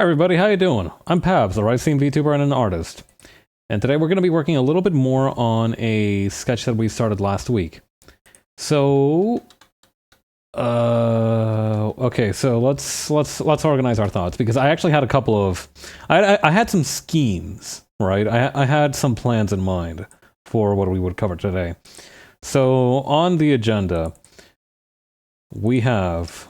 everybody, how you doing? I'm Pabs, a Rising VTuber and an artist. And today we're going to be working a little bit more on a sketch that we started last week. So, okay, so let's organize our thoughts, because I actually had a couple of... I had some schemes, right? I had some plans in mind for what we would cover today. So, on the agenda, we have...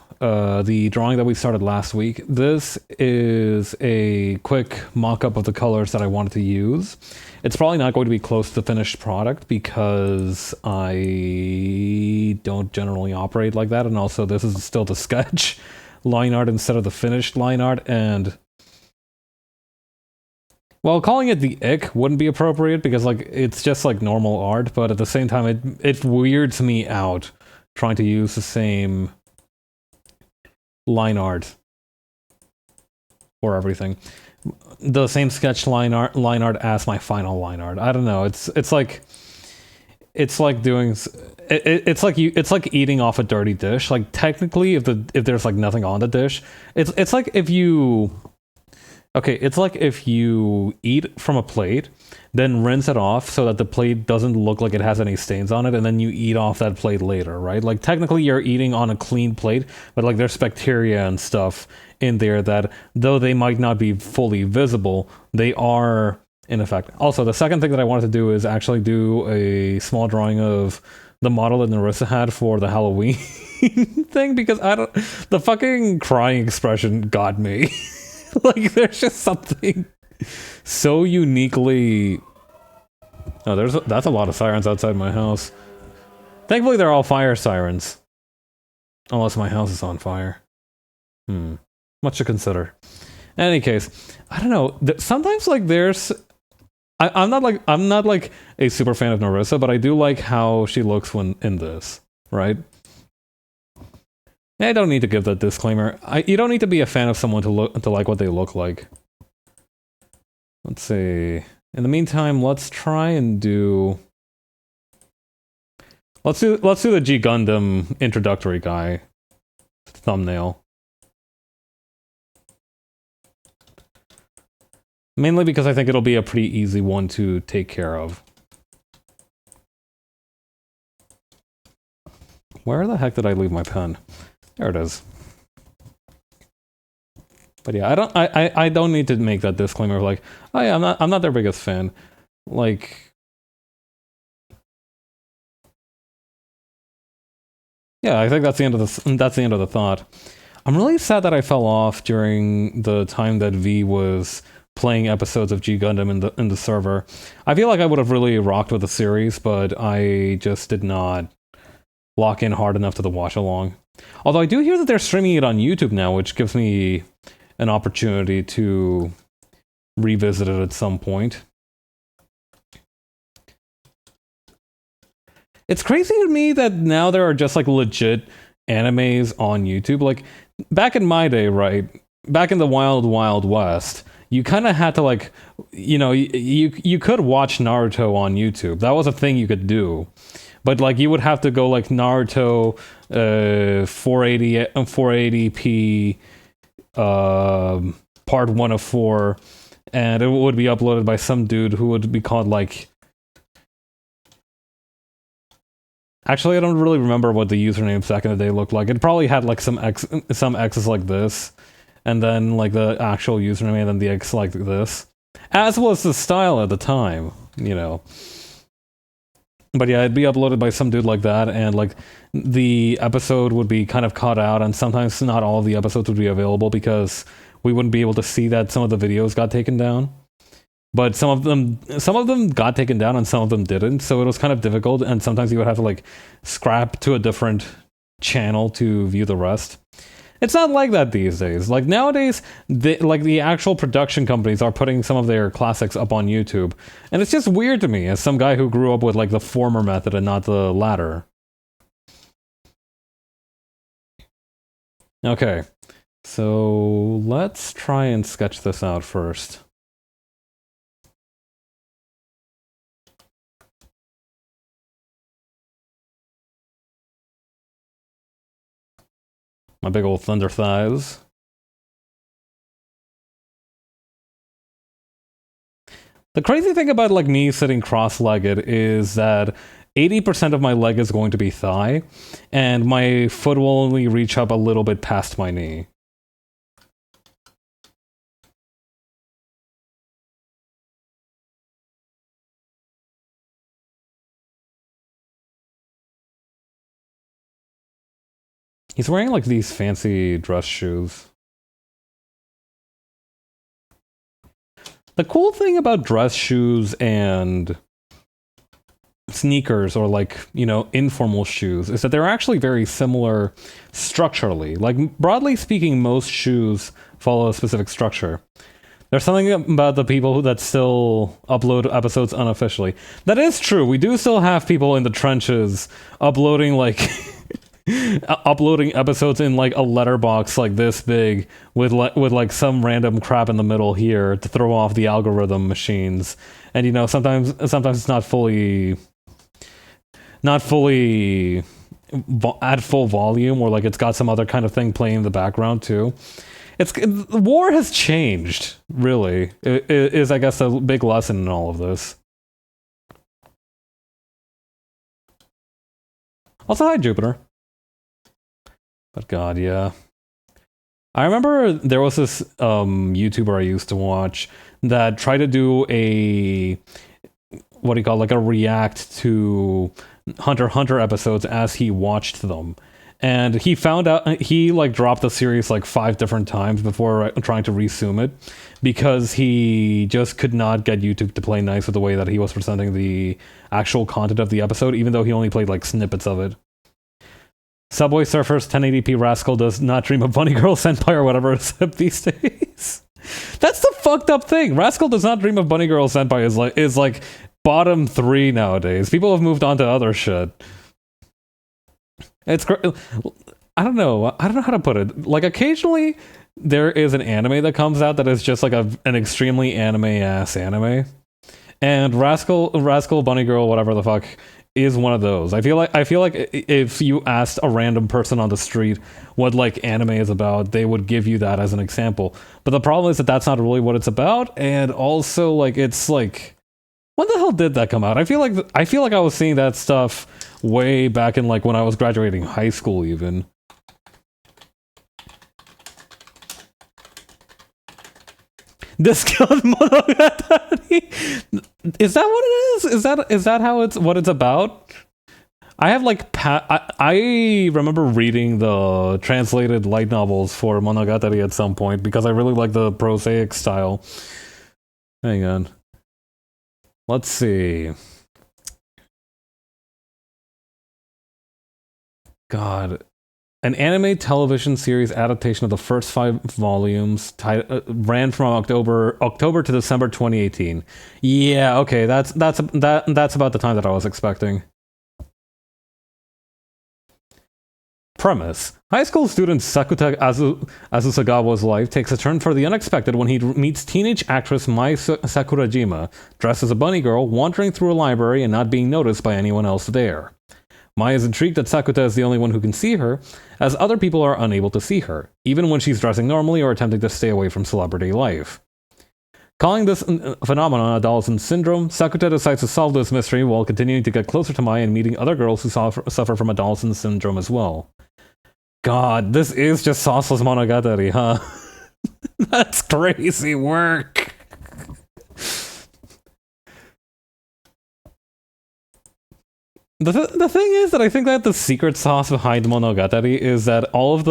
the drawing that we started last week. This is a quick mock-up of the colors that I wanted to use. It's probably not going to be close to the finished product because I don't generally operate like that, and also this is still the sketch line art instead of the finished line art, and well, calling it the ick wouldn't be appropriate because like it's just like normal art, but at the same time it weirds me out trying to use the same line art or everything, the same sketch line art as my final line art. I don't know. It's like doing it's like eating off a dirty dish. Like technically, if there's like nothing on the dish, it's like if you it's like if you eat from a plate, then rinse it off so that the plate doesn't look like it has any stains on it, and then you eat off that plate later, right? Like, technically you're eating on a clean plate, but, like, there's bacteria and stuff in there that, though they might not be fully visible, they are in effect. Also, the second thing that I wanted to do is actually do a small drawing of the model that Nerissa had for the Halloween thing, because the fucking crying expression got me. Like, there's just something so uniquely... Oh, that's a lot of sirens outside my house. Thankfully, they're all fire sirens. Unless my house is on fire. Much to consider. In any case, I don't know. Sometimes, like, there's... I'm not like a super fan of Nerissa, but I do like how she looks when in this, right? I don't need to give that disclaimer. You don't need to be a fan of someone to like what they look like. Let's see. In the meantime, let's try and do... Let's do the G Gundam introductory guy thumbnail. Mainly because I think it'll be a pretty easy one to take care of. Where the heck did I leave my pen? There it is. But yeah, I don't need to make that disclaimer of like, oh yeah, I'm not their biggest fan. Like, yeah, I think that's the end of the thought. I'm really sad that I fell off during the time that V was playing episodes of G Gundam in the server. I feel like I would have really rocked with the series, but I just did not lock in hard enough to the watch along. Although I do hear that they're streaming it on YouTube now, which gives me an opportunity to revisit it at some point. It's crazy to me that now there are just like legit animes on YouTube. Like back in my day, right? Back in the Wild Wild West, you kind of had to like, you know, you could watch Naruto on YouTube. That was a thing you could do. But like you would have to go like Naruto 480p part 1 of 4, and it would be uploaded by some dude who would be called like... Actually, I don't really remember what the usernames back in the day looked like. It probably had like some X's like this, and then like the actual username, and then the X like this. As was the style at the time, you know. But yeah, it'd be uploaded by some dude like that, and like the episode would be kind of cut out, and sometimes not all of the episodes would be available because we wouldn't be able to see that some of the videos got taken down. But some of them got taken down and some of them didn't, so it was kind of difficult, and sometimes you would have to like scrap to a different channel to view the rest. It's not like that these days. Like nowadays, the actual production companies are putting some of their classics up on YouTube. And it's just weird to me as some guy who grew up with like the former method and not the latter. Okay. So let's try and sketch this out first. My big old thunder thighs. The crazy thing about like me sitting cross-legged is that 80% of my leg is going to be thigh, and my foot will only reach up a little bit past my knee. He's wearing like these fancy dress shoes. The cool thing about dress shoes and sneakers, or like, you know, informal shoes, is that they're actually very similar structurally. Like, broadly speaking, most shoes follow a specific structure. There's something about the people that still upload episodes unofficially. That is true. We do still have people in the trenches uploading like uploading episodes in like a letterbox like this big with like some random crap in the middle here to throw off the algorithm machines. And you know, sometimes it's not fully at full volume, or like it's got some other kind of thing playing in the background too. The war has changed, really. It is, I guess, a big lesson in all of this. Also, hi, Jupiter. But God, yeah. I remember there was this YouTuber I used to watch that tried to do a, what do you call it, like a react to Hunter x Hunter episodes as he watched them. And he found out, he like dropped the series like 5 different times before trying to resume it, because he just could not get YouTube to play nice with the way that he was presenting the actual content of the episode, even though he only played like snippets of it. Subway Surfers 1080p Rascal does not dream of Bunny Girl Senpai or whatever except these days. That's the fucked up thing. Rascal does not dream of Bunny Girl Senpai is like bottom 3 nowadays. People have moved on to other shit. It's I don't know how to put it. Like, occasionally there is an anime that comes out that is just like an extremely anime-ass anime. And Rascal Bunny Girl, whatever the fuck, is one of those. I feel like if you asked a random person on the street what like anime is about, they would give you that as an example. But the problem is that that's not really what it's about, and also like it's like, when the hell did that come out? I feel like I was seeing that stuff way back in like when I was graduating high school even. Discount Monogatari. Is that what it is? Is that how what it's about? I have like I remember reading the translated light novels for Monogatari at some point because I really like the prosaic style. Hang on. Let's see. God. An anime television series adaptation of the first 5 volumes ran from October to December 2018. Yeah, okay, that's about the time that I was expecting. Premise. High school student Sakuta Azusagawa's life takes a turn for the unexpected when he meets teenage actress Mai Sakurajima, dressed as a bunny girl, wandering through a library and not being noticed by anyone else there. Mai is intrigued that Sakuta is the only one who can see her, as other people are unable to see her, even when she's dressing normally or attempting to stay away from celebrity life. Calling this phenomenon adolescent syndrome, Sakuta decides to solve this mystery while continuing to get closer to Mai and meeting other girls who suffer from adolescent syndrome as well. God, this is just sauceless Monogatari, huh? That's crazy work. The thing is that I think that the secret sauce behind Monogatari is that all of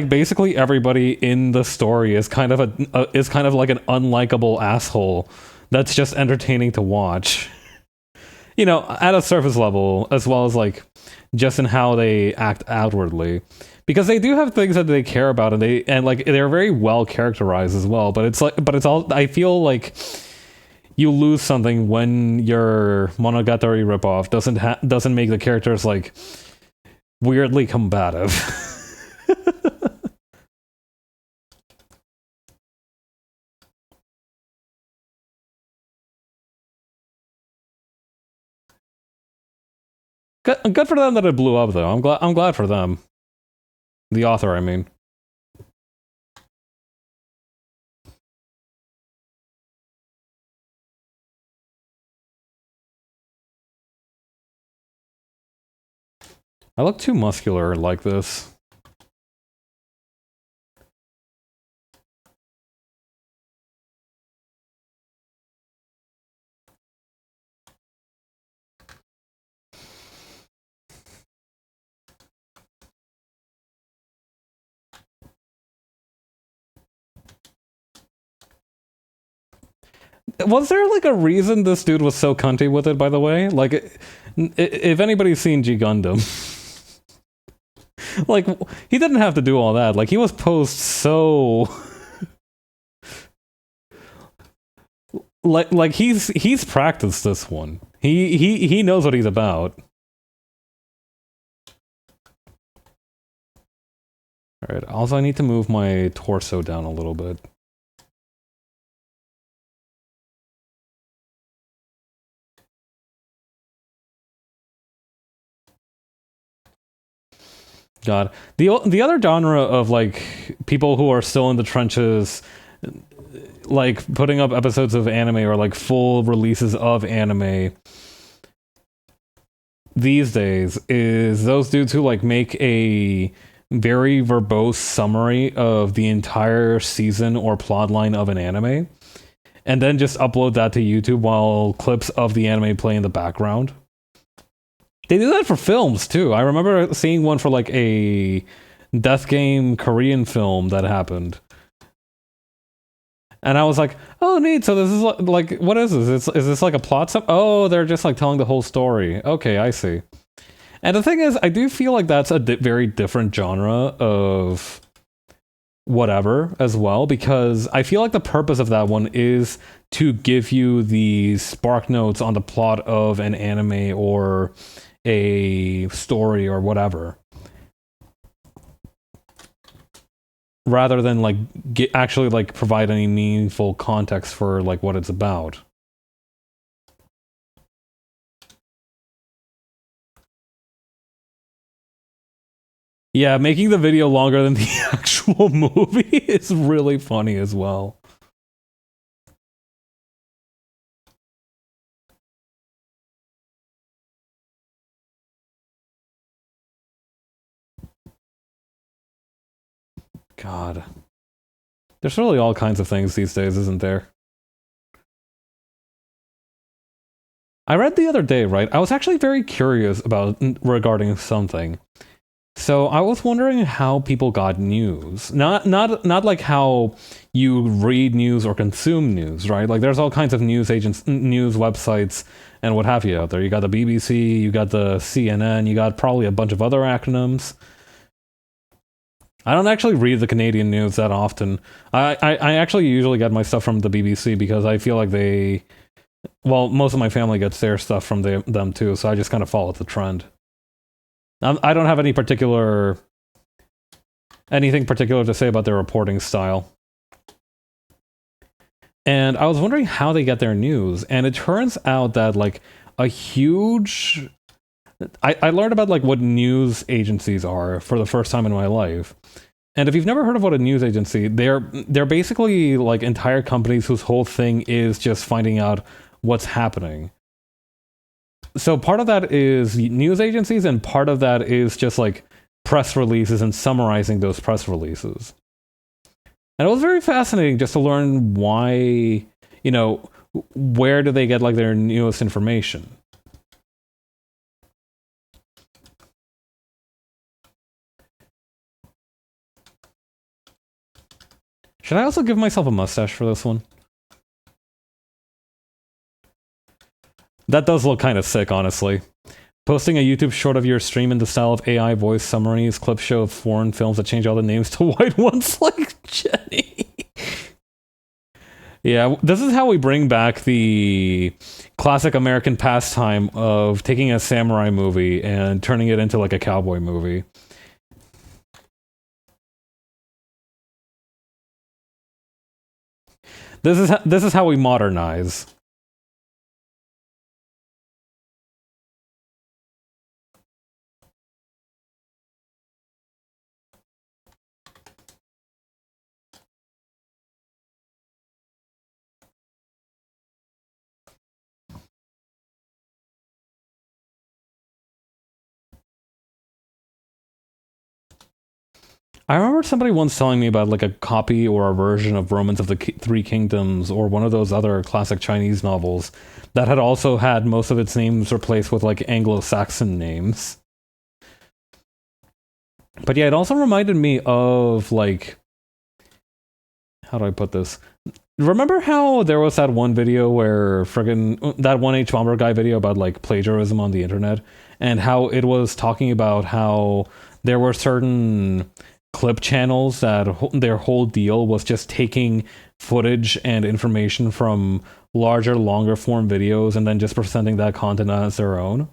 basically everybody in the story is kind of like an unlikable asshole that's just entertaining to watch. You know, at a surface level, as well as like just in how they act outwardly, because they do have things that they care about, and they're very well characterized as well. But it's all. I feel like you lose something when your Monogatari ripoff doesn't make the characters like weirdly combative. Good for them that it blew up, though. I'm glad for them. The author, I mean. I look too muscular like this. Was there like a reason this dude was so cunty with it, by the way? Like, if anybody's seen G Gundam, like, he didn't have to do all that. Like, he was posed so... like he's practiced this one. He knows what he's about. Alright, also I need to move my torso down a little bit. God. The other genre of, like, people who are still in the trenches, like, putting up episodes of anime or, like, full releases of anime these days is those dudes who, like, make a very verbose summary of the entire season or plotline of an anime, and then just upload that to YouTube while clips of the anime play in the background. They do that for films, too. I remember seeing one for, like, a Death Game Korean film that happened. And I was like, oh, neat. So this is, like what is this? Is this, like, a plot stuff? Oh, they're just, like, telling the whole story. Okay, I see. And the thing is, I do feel like that's a very different genre of whatever as well, because I feel like the purpose of that one is to give you the spark notes on the plot of an anime or a story or whatever, rather than like actually like provide any meaningful context for like what it's about. Yeah, making the video longer than the actual movie is really funny as well. God. There's really all kinds of things these days, isn't there? I read the other day, right? I was actually very curious about regarding something. So I was wondering how people got news. Not like how you read news or consume news, right? Like there's all kinds of news agents, news websites, and what have you out there. You got the BBC, you got the CNN, you got probably a bunch of other acronyms. I don't actually read the Canadian news that often. I actually usually get my stuff from the BBC because I feel like they... Well, most of my family gets their stuff from them too, so I just kind of follow the trend. I don't have anything particular to say about their reporting style. And I was wondering how they get their news, and it turns out that like a huge... I learned about like what news agencies are for the first time in my life. And if you've never heard of what a news agency, they're basically like entire companies whose whole thing is just finding out what's happening. So part of that is news agencies, and part of that is just like press releases and summarizing those press releases. And it was very fascinating just to learn why, you know, where do they get like their newest information. Should I also give myself a mustache for this one? That does look kind of sick, honestly. Posting a YouTube short of your stream in the style of AI voice summaries, clip show of foreign films that change all the names to white ones like Jenny. Yeah, this is how we bring back the classic American pastime of taking a samurai movie and turning it into like a cowboy movie. This is how we modernize. I remember somebody once telling me about like a copy or a version of Romance of the Three Kingdoms or one of those other classic Chinese novels that had also had most of its names replaced with like Anglo-Saxon names. But yeah, it also reminded me of like, how do I put this? Remember how there was that one video where friggin' that 1H Bomber guy video about like plagiarism on the internet, and how it was talking about how there were certain clip channels that their whole deal was just taking footage and information from larger, longer form videos and then just presenting that content as their own.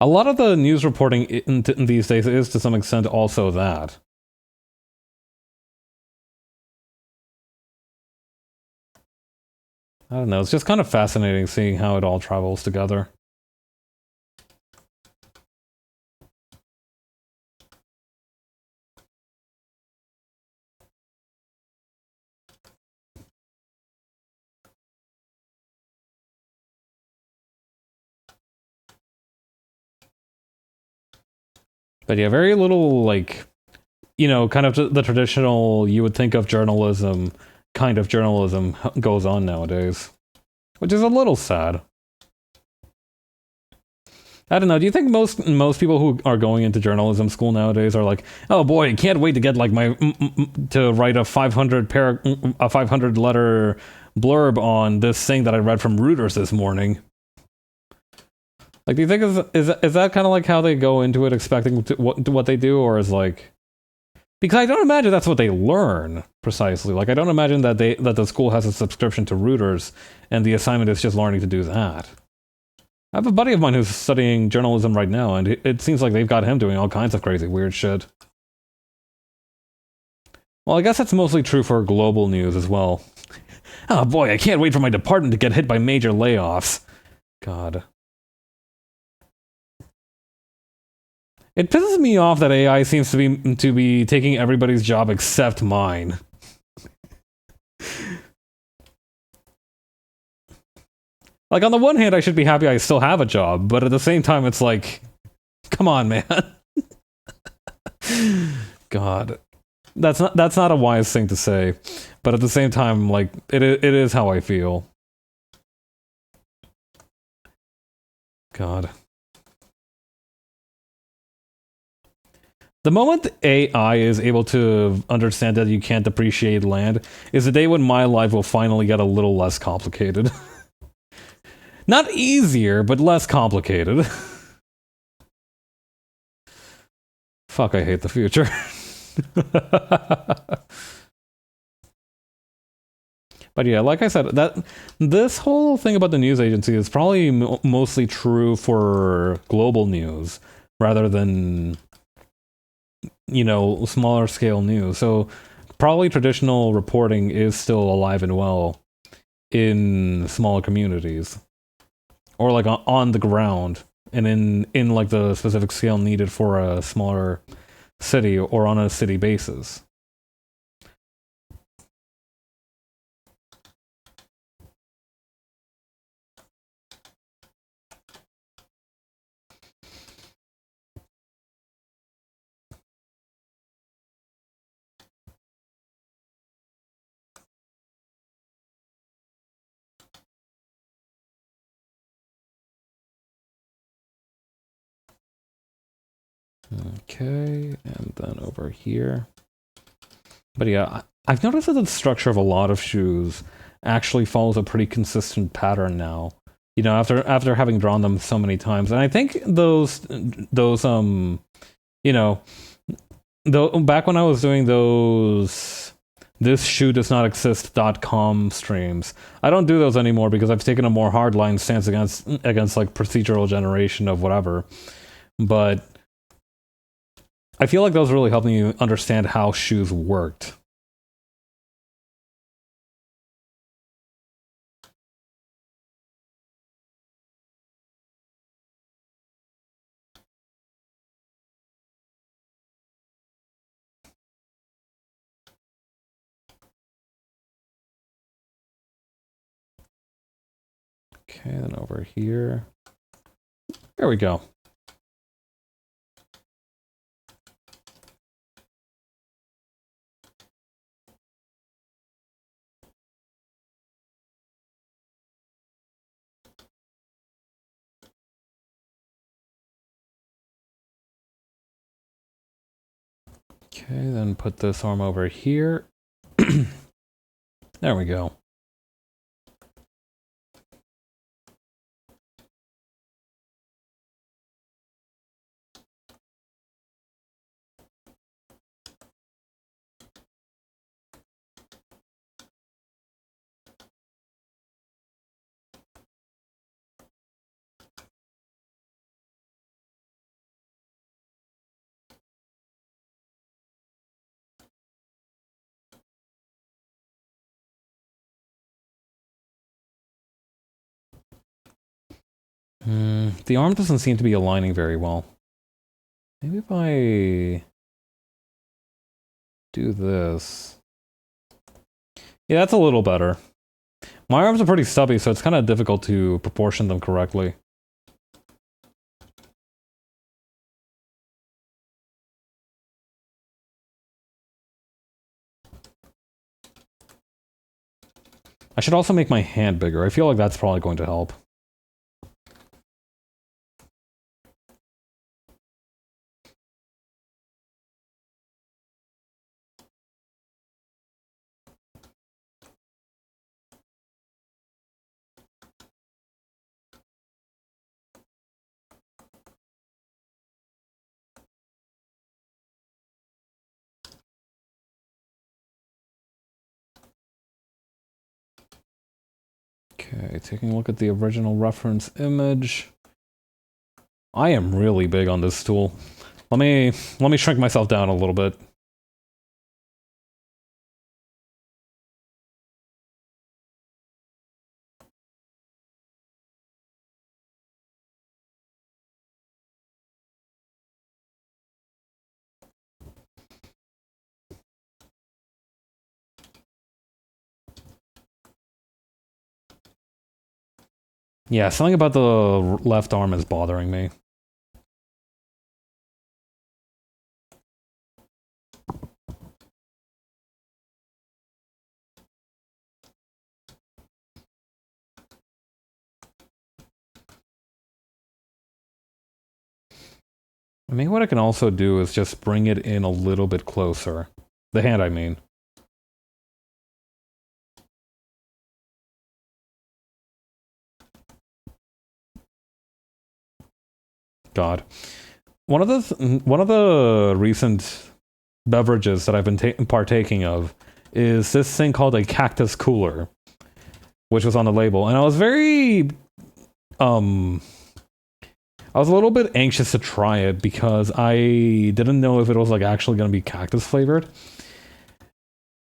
A lot of the news reporting in these days is to some extent also that. I don't know, it's just kind of fascinating seeing how it all travels together. But yeah, very little, like, you know, kind of the traditional, you would think of journalism, kind of journalism goes on nowadays. Which is a little sad. I don't know, do you think most people who are going into journalism school nowadays are like, oh boy, I can't wait to get like my, to write a 500 letter blurb on this thing that I read from Reuters this morning? Like, do you think is that kind of like how they go into it, expecting what they do, or is like, because I don't imagine that's what they learn precisely. Like, I don't imagine that the school has a subscription to Reuters, and the assignment is just learning to do that. I have a buddy of mine who's studying journalism right now, and it seems like they've got him doing all kinds of crazy, weird shit. Well, I guess that's mostly true for global news as well. Oh boy, I can't wait for my department to get hit by major layoffs. God. It pisses me off that AI seems to be taking everybody's job except mine. Like, on the one hand, I should be happy I still have a job, but at the same time, it's like, come on, man. God. That's not a wise thing to say, but at the same time, like, it is how I feel. God. The moment AI is able to understand that you can't depreciate land is the day when my life will finally get a little less complicated. Not easier, but less complicated. Fuck, I hate the future. But yeah, like I said, this whole thing about the news agency is probably mostly true for global news rather than, you know, smaller scale news. So probably traditional reporting is still alive and well in smaller communities, or like on the ground, and in like the specific scale needed for a smaller city or on a city basis. Okay, and then over here. But yeah, I've noticed that the structure of a lot of shoes actually follows a pretty consistent pattern now. You know, after having drawn them so many times, and I think those you know, back when I was doing those this shoe does not exist.com streams, I don't do those anymore because I've taken a more hardline stance against like procedural generation of whatever. But I feel like those really helped me understand how shoes worked. Okay, then over here. There we go. Okay, then put this arm over here. There we go. The arm doesn't seem to be aligning very well. Maybe if I do this. Yeah, that's a little better. My arms are pretty stubby, so it's kind of difficult to proportion them correctly. I should also make my hand bigger. I feel like that's probably going to help. Okay, taking a look at the original reference image. I am really big on this tool. Let me shrink myself down a little bit. Yeah, something about the left arm is bothering me. Maybe what I can also do is just bring it in a little bit closer. The hand, I mean. God. One of the recent beverages that I've been partaking of is this thing called a cactus cooler, which was on the label, and I was very I was a little bit anxious to try it because I didn't know if it was like actually going to be cactus flavored.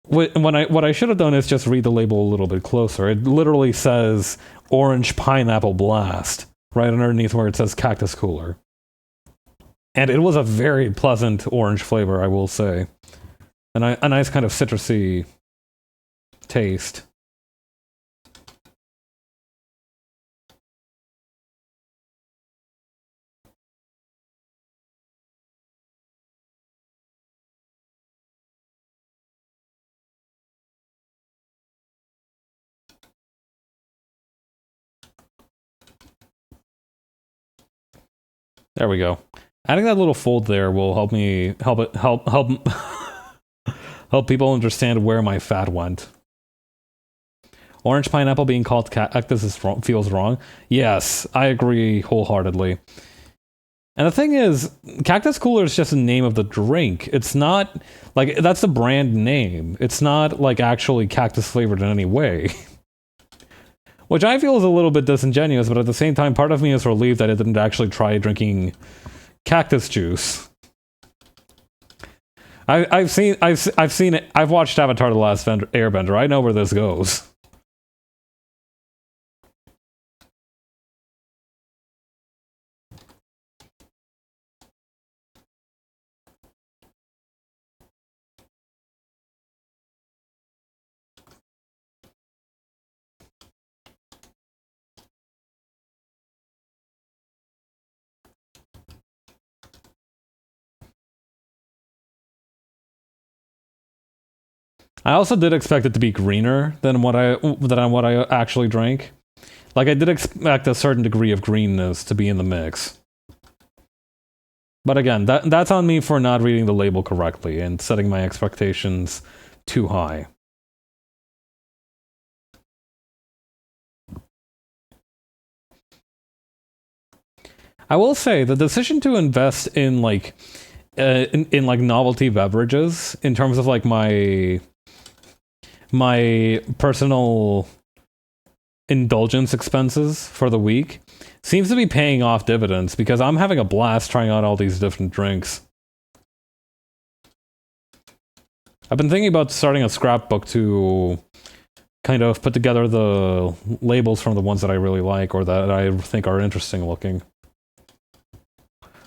What I should have done is just read the label a little bit closer. It literally says orange pineapple blast right underneath where it says cactus cooler. And it was a very pleasant orange flavor, I will say. And a nice kind of citrusy taste. There we go. Adding that little fold there will help me help people understand where my fat went. Orange pineapple being called cactus feels wrong. Yes, I agree wholeheartedly. And the thing is, Cactus Cooler is just the name of the drink. It's not like that's the brand name. It's not like actually cactus flavored in any way. Which I feel is a little bit disingenuous, but at the same time, part of me is relieved that I didn't actually try drinking cactus juice. I've seen it. I've watched Avatar: The Last Airbender. I know where this goes. I also did expect it to be greener than what I actually drank. Like I did expect a certain degree of greenness to be in the mix. But again, that's on me for not reading the label correctly and setting my expectations too high. I will say the decision to invest in like in like novelty beverages in terms of like my personal indulgence expenses for the week seems to be paying off dividends because I'm having a blast trying out all these different drinks. I've been thinking about starting a scrapbook to kind of put together the labels from the ones that I really like or that I think are interesting looking.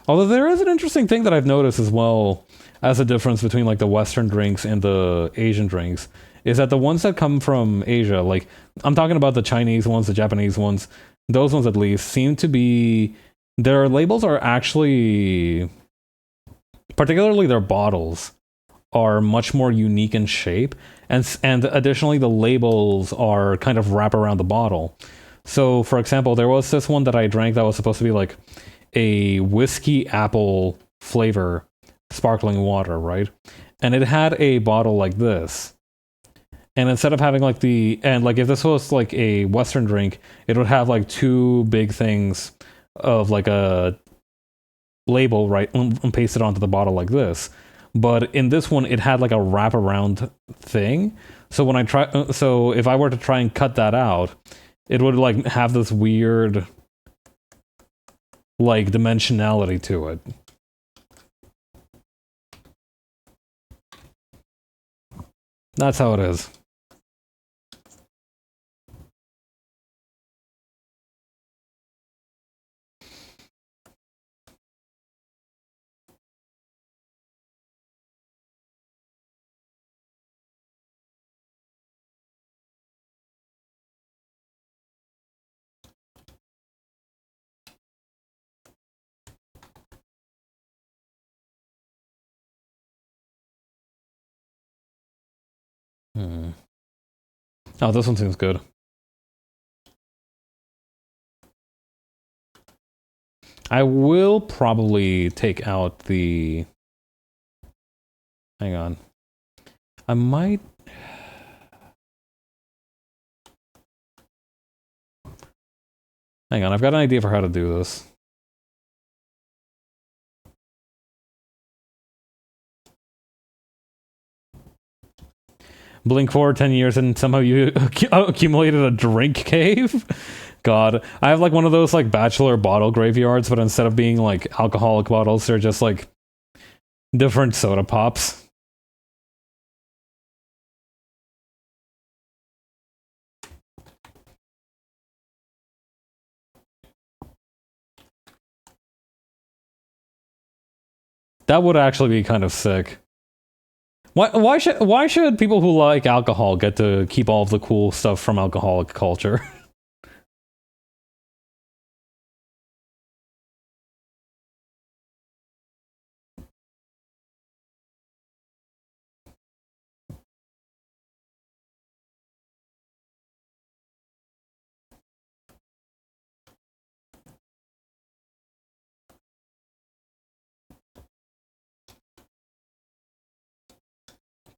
Although there is an interesting thing that I've noticed as well as a difference between like the Western drinks and the Asian drinks is that the ones that come from Asia, like I'm talking about the Chinese ones, the Japanese ones, those ones at least seem to be, their labels are actually, particularly their bottles, are much more unique in shape, and additionally the labels are kind of wrap around the bottle. So for example, there was this one that I drank that was supposed to be like a whiskey apple flavor sparkling water, right? And it had a bottle like this. And instead of having like if this was like a Western drink, it would have like two big things of like a label, right, and pasted onto the bottle like this. But in this one, it had like a wraparound thing. So when if I were to try and cut that out, it would like have this weird like dimensionality to it. That's how it is. Oh, this one seems good. I will probably take out the... Hang on. I might... Hang on, I've got an idea for how to do this. Blink forward 10 years and somehow you accumulated a drink cave? God. I have like one of those like bachelor bottle graveyards, but instead of being like alcoholic bottles, they're just like different soda pops. That would actually be kind of sick. Why should people who like alcohol get to keep all of the cool stuff from alcoholic culture?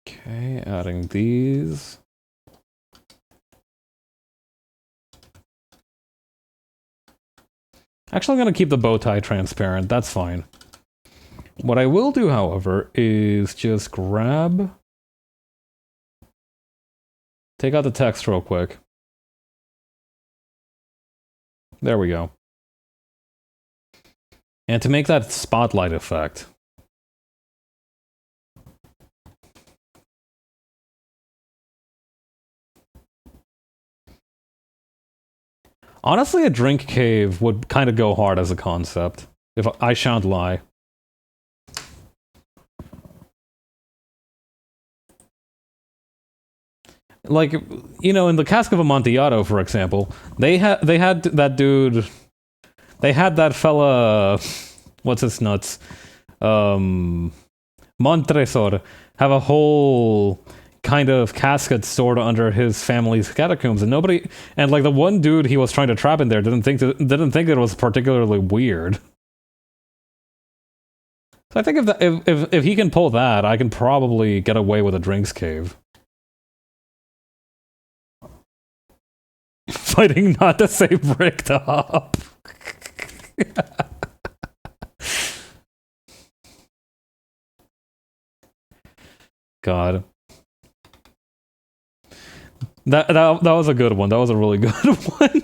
Okay, adding these. Actually, I'm going to keep the bow tie transparent. That's fine. What I will do, however, is just take out the text real quick. There we go. And to make that spotlight effect, honestly, a drink cave would kind of go hard as a concept, if I shan't lie. Like, you know, in the Cask of Amontillado, for example, they had that dude, they had that fella, what's his nuts, Montresor, have a whole kind of casket stored under his family's catacombs, and like the one dude he was trying to trap in there didn't think it was particularly weird. I think if he can pull that, I can probably get away with a drinks cave. Fighting not to say bricked up. God. That was a good one. That was a really good one.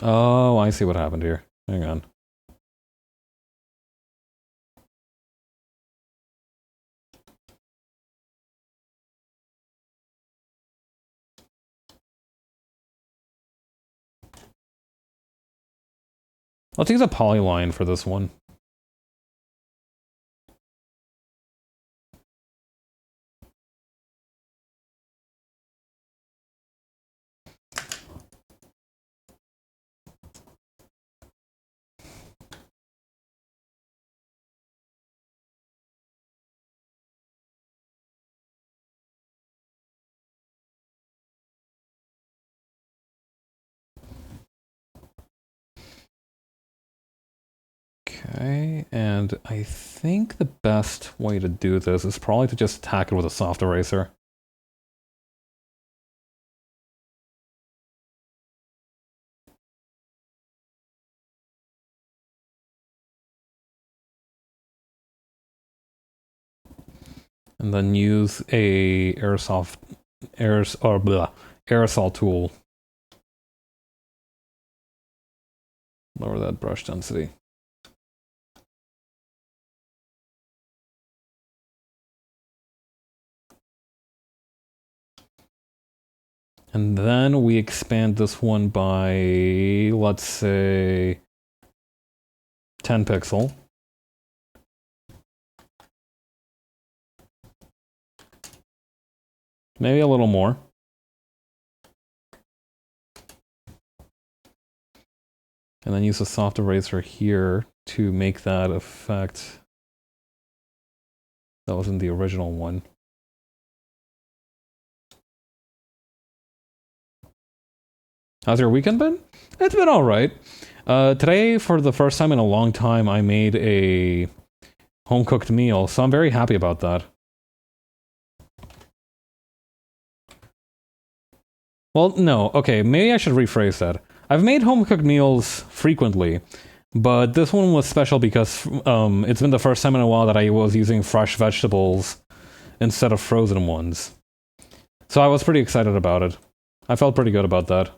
Oh, I see what happened here. Hang on. Let's use a polyline for this one. Okay, and I think the best way to do this is probably to just attack it with a soft eraser. And then use a aerosol tool. Lower that brush density. And then we expand this one by, let's say, 10 pixel. Maybe a little more. And then use a soft eraser here to make that effect. That was in the original one. How's your weekend been? It's been alright. Today, for the first time in a long time, I made a home-cooked meal, so I'm very happy about that. Well, no, okay, maybe I should rephrase that. I've made home-cooked meals frequently, but this one was special because it's been the first time in a while that I was using fresh vegetables instead of frozen ones. So I was pretty excited about it. I felt pretty good about that.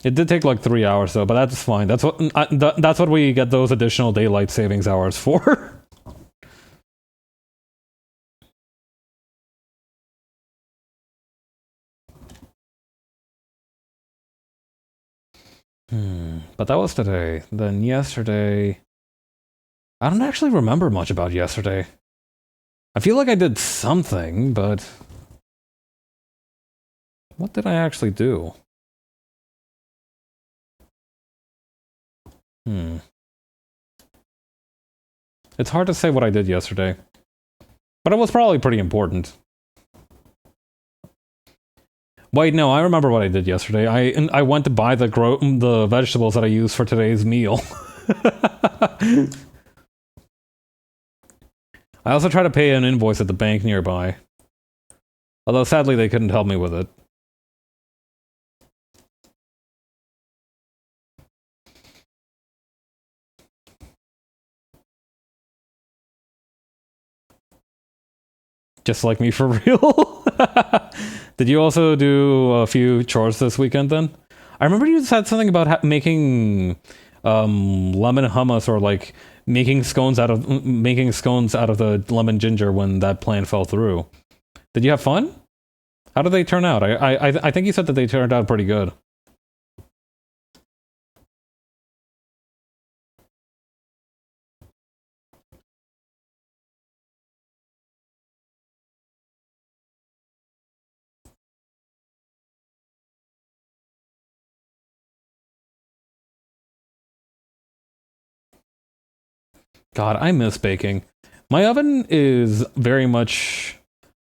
It did take like 3 hours though, but that's fine. That's what we get those additional daylight savings hours for. But that was today. Then yesterday, I don't actually remember much about yesterday. I feel like I did something, but what did I actually do? It's hard to say what I did yesterday. But it was probably pretty important. Wait, no, I remember what I did yesterday. I went to buy the vegetables that I used for today's meal. I also tried to pay an invoice at the bank nearby. Although sadly they couldn't help me with it. Just like me for real. Did you also do a few chores this weekend then? I remember you said something about making lemon hummus or like making scones out of the lemon ginger when that plan fell through. Did you have fun? How did they turn out? I think you said that they turned out pretty good. God, I miss baking. My oven is very much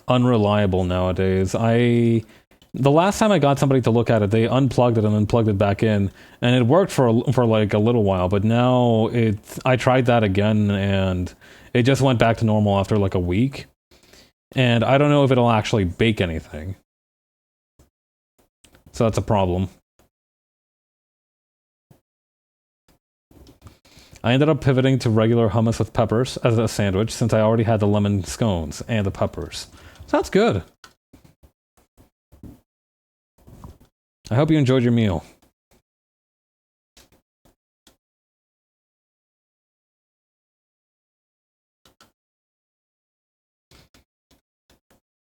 unreliable nowadays. The last time I got somebody to look at it, they unplugged it and then plugged it back in, and it worked for like a little while. But now I tried that again, and it just went back to normal after like a week. And I don't know if it'll actually bake anything. So that's a problem. I ended up pivoting to regular hummus with peppers as a sandwich since I already had the lemon scones and the peppers. Sounds good. I hope you enjoyed your meal.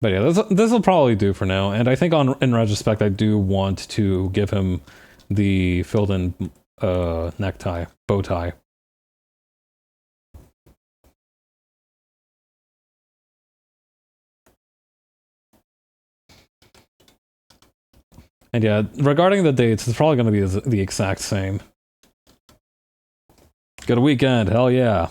But yeah, this will probably do for now. And I think in retrospect, I do want to give him the filled-in necktie, bow tie. And yeah, regarding the dates, it's probably going to be the exact same. Good weekend, hell yeah.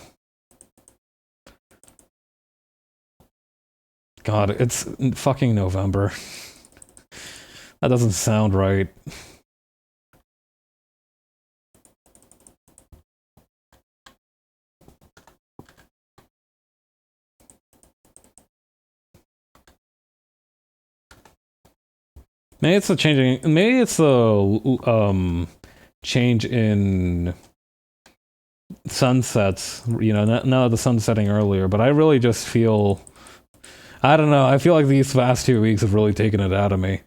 God, it's fucking November. That doesn't sound right. Maybe it's the change in sunsets, you know, now the sun's setting earlier, but I really just feel, I don't know, I feel like these past 2 weeks have really taken it out of me.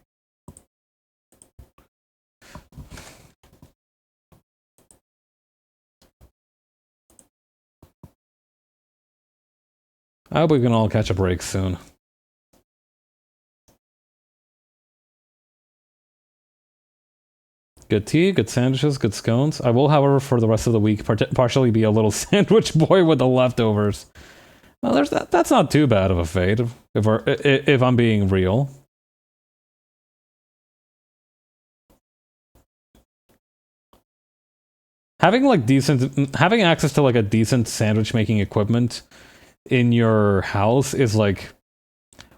I hope we can all catch a break soon. Good tea, good sandwiches, good scones. I will, however, for the rest of the week, partially be a little sandwich boy with the leftovers. Well, there's that. That's not too bad of a fate, if I'm being real. Having having access to like a decent sandwich making equipment in your house is like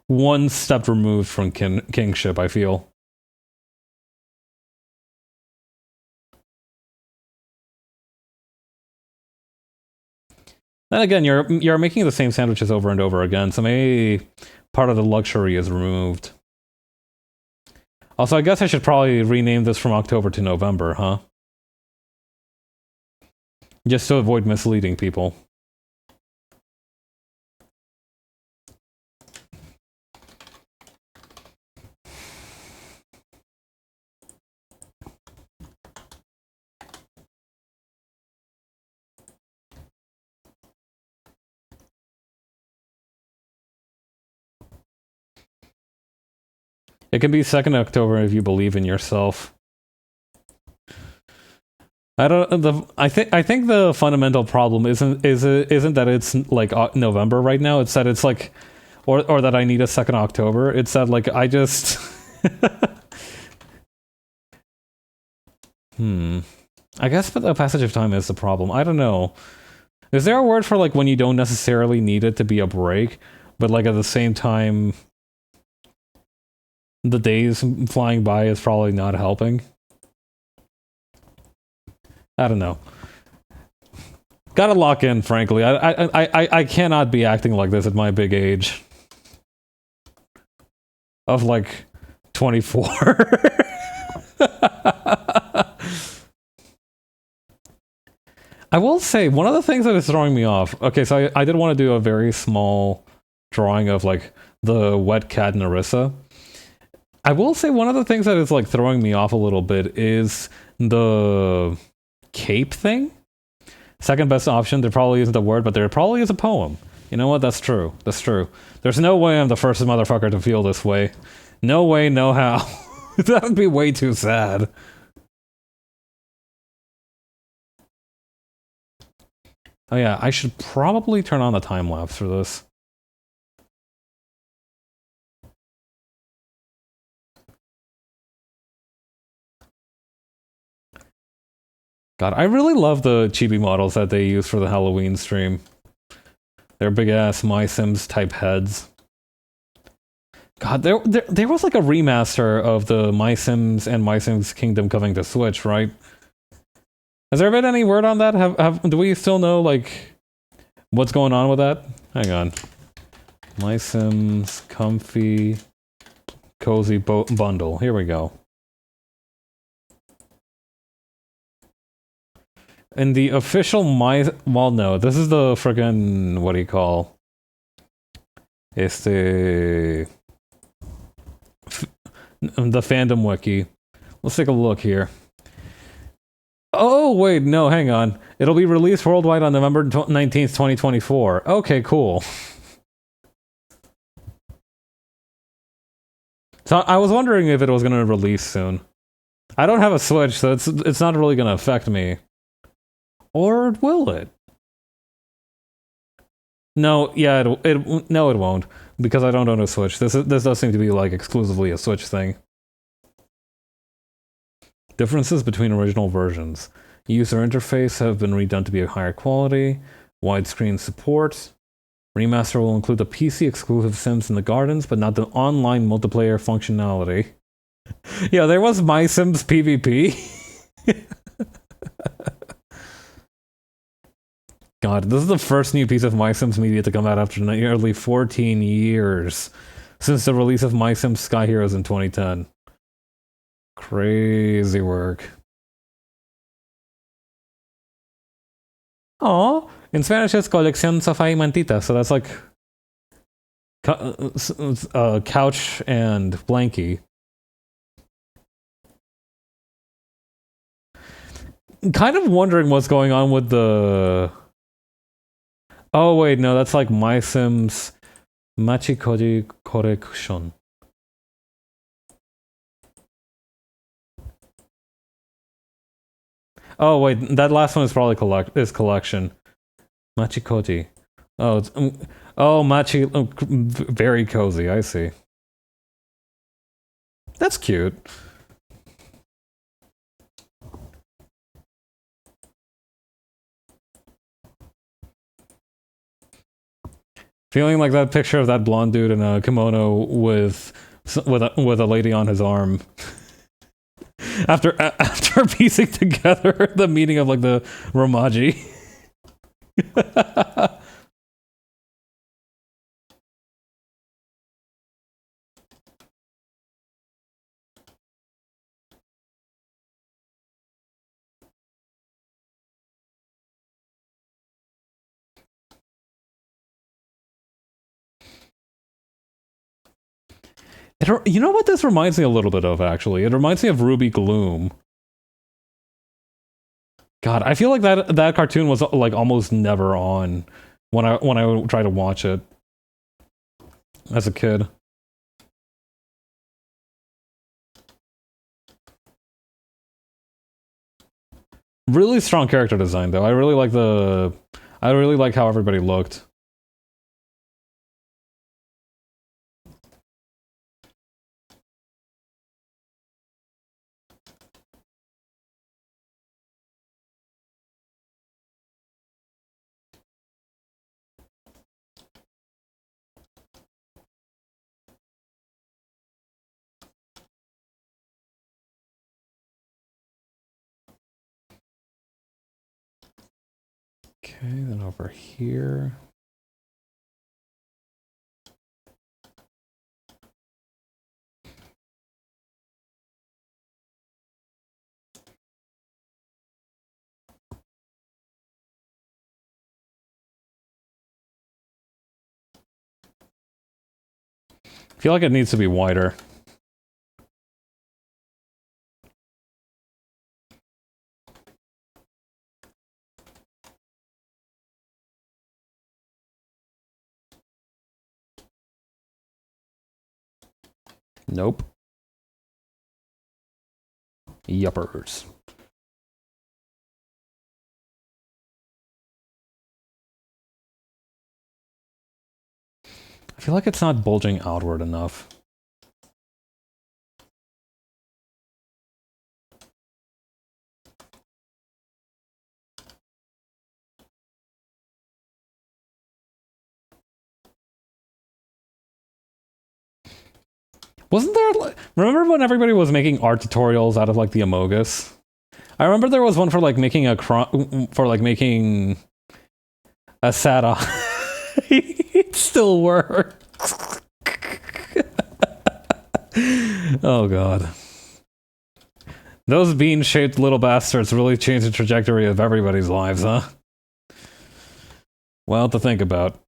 one step removed from kingship, I feel. Then again, you're making the same sandwiches over and over again, so maybe part of the luxury is removed. Also, I guess I should probably rename this from October to November, huh? Just to avoid misleading people. It can be 2nd October if you believe in yourself. I think the fundamental problem isn't that it's like November right now. It's that it's like, or that I need a 2nd October. It's that like I just. I guess the passage of time is the problem. I don't know. Is there a word for like when you don't necessarily need it to be a break, but like at the same time, the days flying by is probably not helping? I don't know. Gotta lock in, frankly. I cannot be acting like this at my big age. Of like 24. I will say, one of the things that is throwing me off... Okay, so I did want to do a very small drawing of like the wet cat nerissa. I will say one of the things that is like throwing me off a little bit is the cape thing. Second best option, there probably isn't a word, but there probably is a poem. You know what? That's true. That's true. There's no way I'm the first motherfucker to feel this way. No way, no how. That would be way too sad. Oh yeah, I should probably turn on the time-lapse for this. God, I really love the chibi models that they use for the Halloween stream. They're big-ass My Sims type heads. God, there was like a remaster of the My Sims and My Sims Kingdom coming to Switch, right? Has there been any word on that? Do we still know, like, what's going on with that? Hang on. My Sims Comfy Cozy Bundle. Here we go. And the official well, no, this is the friggin', what do you call? The fandom wiki. Let's take a look here. Oh, wait, no, hang on. It'll be released worldwide on November 19th, 2024. Okay, cool. So I was wondering if it was going to release soon. I don't have a Switch, so it's not really going to affect me. Or will it? No, yeah, no, it won't, because I don't own a Switch. This does seem to be like exclusively a Switch thing. Differences between original versions. User interface have been redone to be of higher quality. Widescreen support. Remaster will include the PC exclusive Sims in the Gardens, but not the online multiplayer functionality. Yeah, there was My Sims PvP. God, this is the first new piece of My Sims media to come out after nearly 14 years since the release of My Sims Sky Heroes in 2010. Crazy work. Oh, in Spanish it's colección sofá y mantita, so that's like couch and blankie. Kind of wondering what's going on with the... Oh wait, no, that's like My Sims Machikori Correction. Oh wait, that last one is probably collection. Machikoti. Oh, it's, Machi, very cozy. I see. That's cute. Feeling like that picture of that blonde dude in a kimono with a lady on his arm. After piecing together the meaning of like the Romaji. You know what this reminds me a little bit of, actually? It reminds me of Ruby Gloom. God, I feel like that cartoon was like almost never on when I would try to watch it as a kid. Really strong character design, though. I really like how everybody looked. Okay, then over here. I feel like it needs to be wider. Nope. Yuppers. I feel like it's not bulging outward enough. Wasn't there? Remember when everybody was making art tutorials out of like the Amogus? I remember there was one for like making making a Sata. It still works. Oh god. Those bean-shaped little bastards really changed the trajectory of everybody's lives, huh? Well, to think about.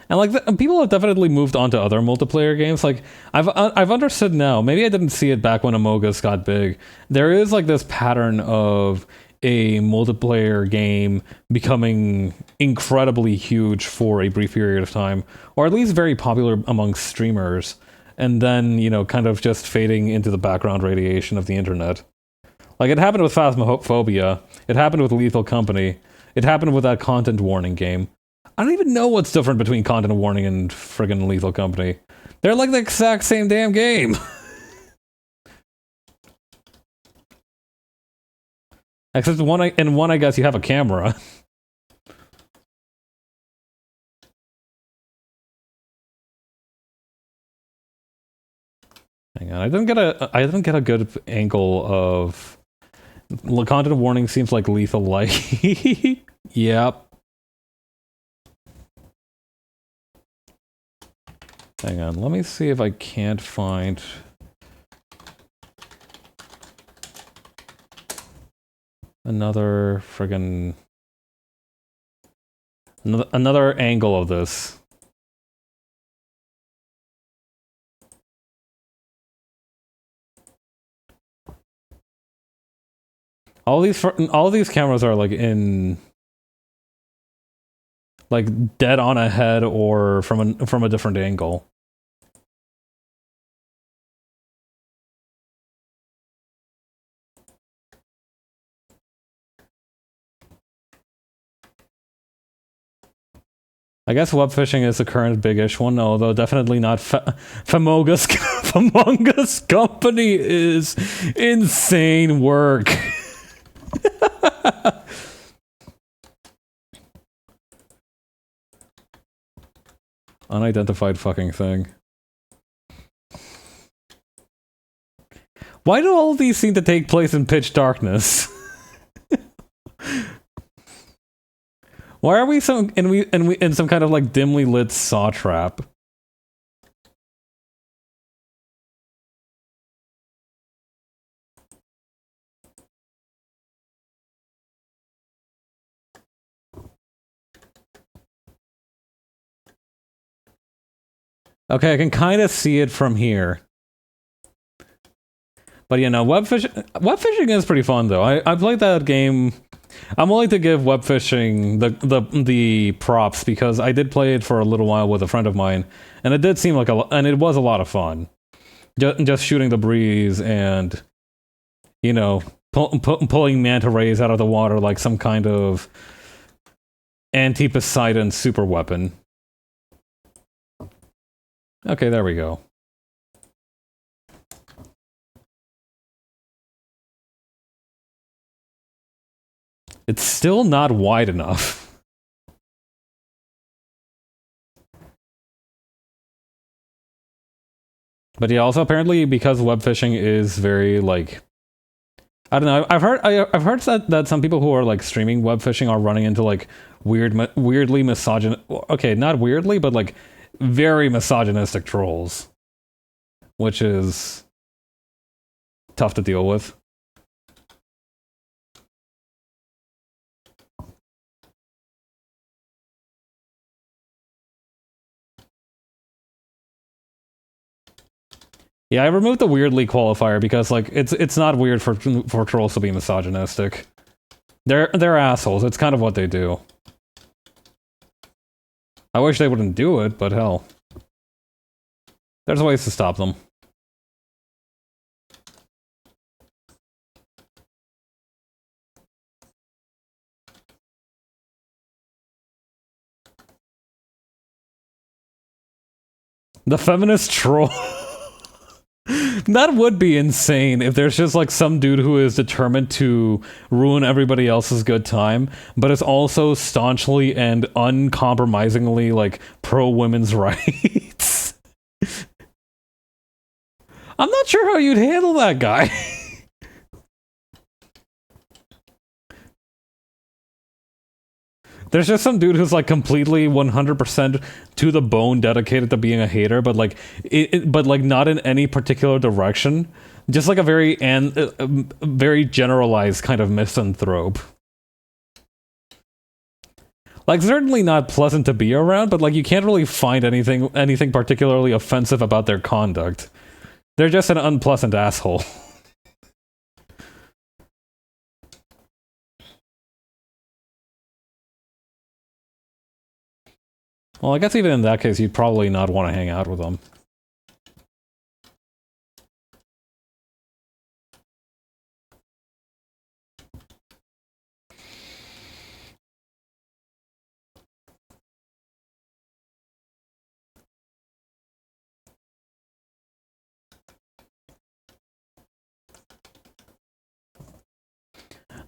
And like people have definitely moved on to other multiplayer games. Like I've understood now. Maybe I didn't see it back when Amogus got big. There is like this pattern of a multiplayer game becoming incredibly huge for a brief period of time, or at least very popular among streamers, and then, you know, kind of just fading into the background radiation of the internet. Like it happened with Phasmophobia. It happened with Lethal Company. It happened with that content warning game. I don't even know what's different between content warning and friggin' Lethal Company. They're like the exact same damn game. Except in one, I guess you have a camera. Hang on, I didn't get a good angle of. Content warning seems like lethal like. Yep. Hang on, let me see if I can't find... another friggin... Another angle of this. All these cameras are like in... like dead on ahead or from a different angle. I guess web phishing is the current big-ish one, although definitely not Famogus. Famogus Company is insane work. Unidentified fucking thing. Why do all of these seem to take place in pitch darkness? Why are we in some kind of like dimly lit saw trap? Okay, I can kind of see it from here. But you know, web phishing is pretty fun though. I played that game. I'm willing to give web phishing the props because I did play it for a little while with a friend of mine, and it did seem like it was a lot of fun. Just shooting the breeze and, you know, pulling manta rays out of the water like some kind of anti-Poseidon super weapon. Okay, there we go. It's still not wide enough. But yeah, also apparently because web phishing is very like, I don't know. I've heard that some people who are like streaming web phishing are running into like weirdly misogynist. Okay, not weirdly, but like very misogynistic trolls, which is tough to deal with. Yeah, I removed the weirdly qualifier because like it's not weird for trolls to be misogynistic. They're assholes. It's kind of what they do. I wish they wouldn't do it, but hell. There's ways to stop them. The feminist troll. That would be insane if there's just like some dude who is determined to ruin everybody else's good time, but is also staunchly and uncompromisingly like pro women's rights. I'm not sure how you'd handle that guy. There's just some dude who's like completely 100% to the bone dedicated to being a hater, but like, but like not in any particular direction. Just like a very generalized kind of misanthrope. Like certainly not pleasant to be around, but like you can't really find anything particularly offensive about their conduct. They're just an unpleasant asshole. Well, I guess even in that case, you'd probably not want to hang out with them.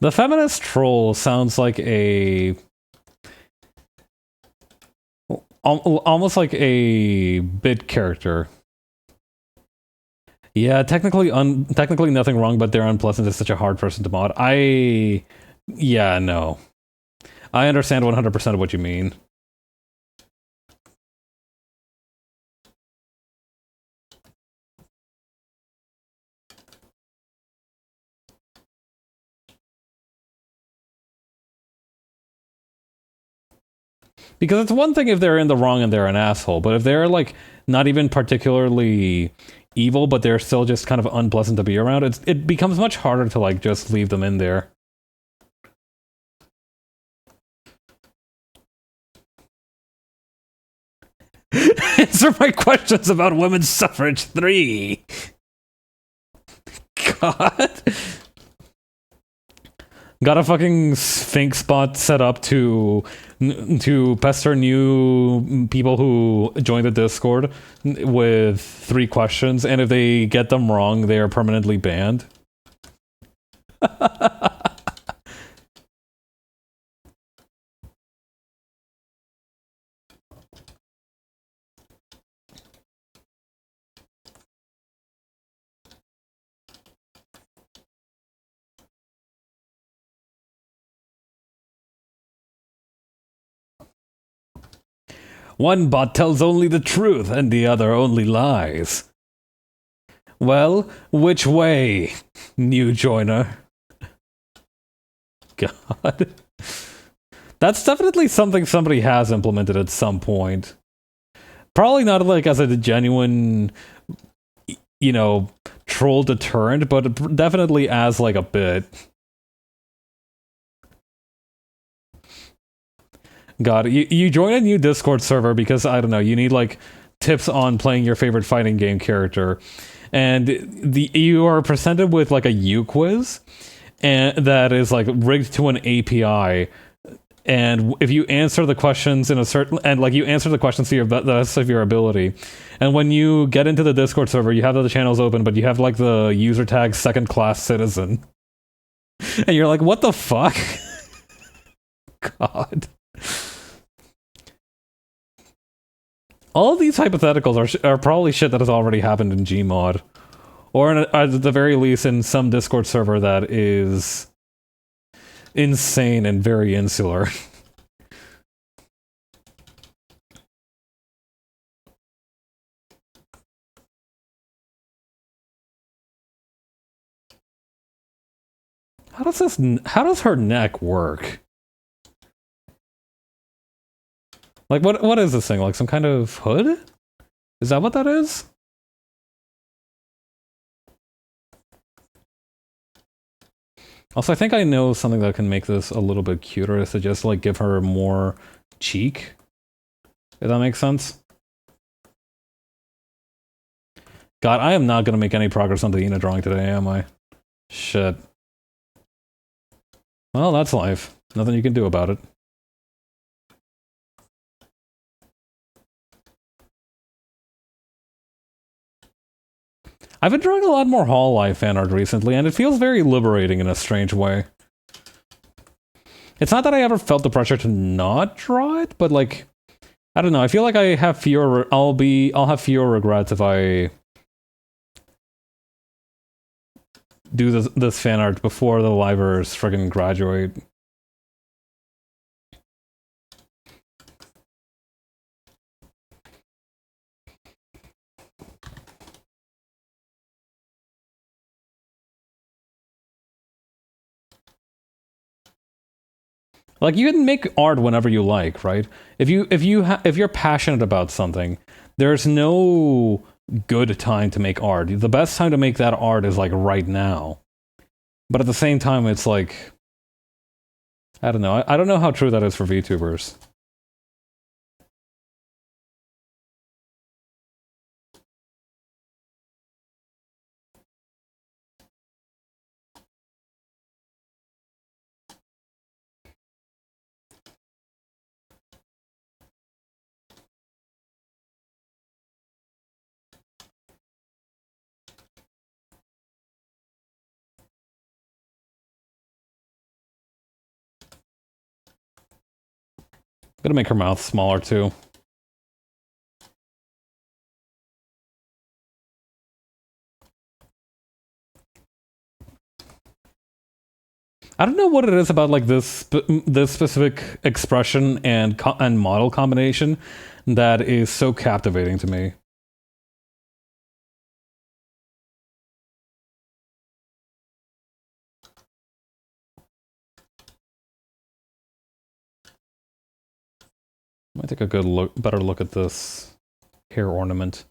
The feminist troll sounds like a... almost like a bit character. Yeah, technically nothing wrong, but they're unpleasant is such a hard person to mod. Yeah, no. I understand 100% of what you mean. Because it's one thing if they're in the wrong and they're an asshole, but if they're, like, not even particularly evil, but they're still just kind of unpleasant to be around, it becomes much harder to, like, just leave them in there. Answer my questions about women's suffrage 3! God. Got a fucking Sphinx bot set up to pester new people who join the Discord with 3 questions, and if they get them wrong, they are permanently banned. One bot tells only the truth, and the other only lies. Well, which way, new joiner? God. That's definitely something somebody has implemented at some point. Probably not like as a genuine, you know, troll deterrent, but definitely as like a bit. God, you join a new Discord server because, I don't know, you need, like, tips on playing your favorite fighting game character. And you are presented with, like, a U-quiz and that is, like, rigged to an API. And if you answer the questions in a certain... And, like, you answer the questions to the best of your ability. And when you get into the Discord server, you have the channels open, but you have, like, the user tag second-class citizen. And you're like, what the fuck? God. All of these hypotheticals are probably shit that has already happened in Gmod. Or at the very least in some Discord server that is insane and very insular. How does her neck work? Like, what is this thing? Like some kind of hood? Is that what that is? Also, I think I know something that can make this a little bit cuter, is to just, like, give her more cheek. If that makes sense? God, I am not gonna make any progress on the Ina drawing today, am I? Shit. Well, that's life. Nothing you can do about it. I've been drawing a lot more Hololive fan art recently, and it feels very liberating in a strange way. It's not that I ever felt the pressure to not draw it, but like, I don't know. I feel like I have fewer. I'll have fewer regrets if I do this fan art before the livers friggin' graduate. Like, you can make art whenever you like, right? If you're passionate about something, there's no good time to make art. The best time to make that art is like right now. But at the same time, it's like, I don't know. I don't know how true that is for VTubers. Gonna make her mouth smaller too. I don't know what it is about like this specific expression and model combination that is so captivating to me. I might take a better look at this hair ornament.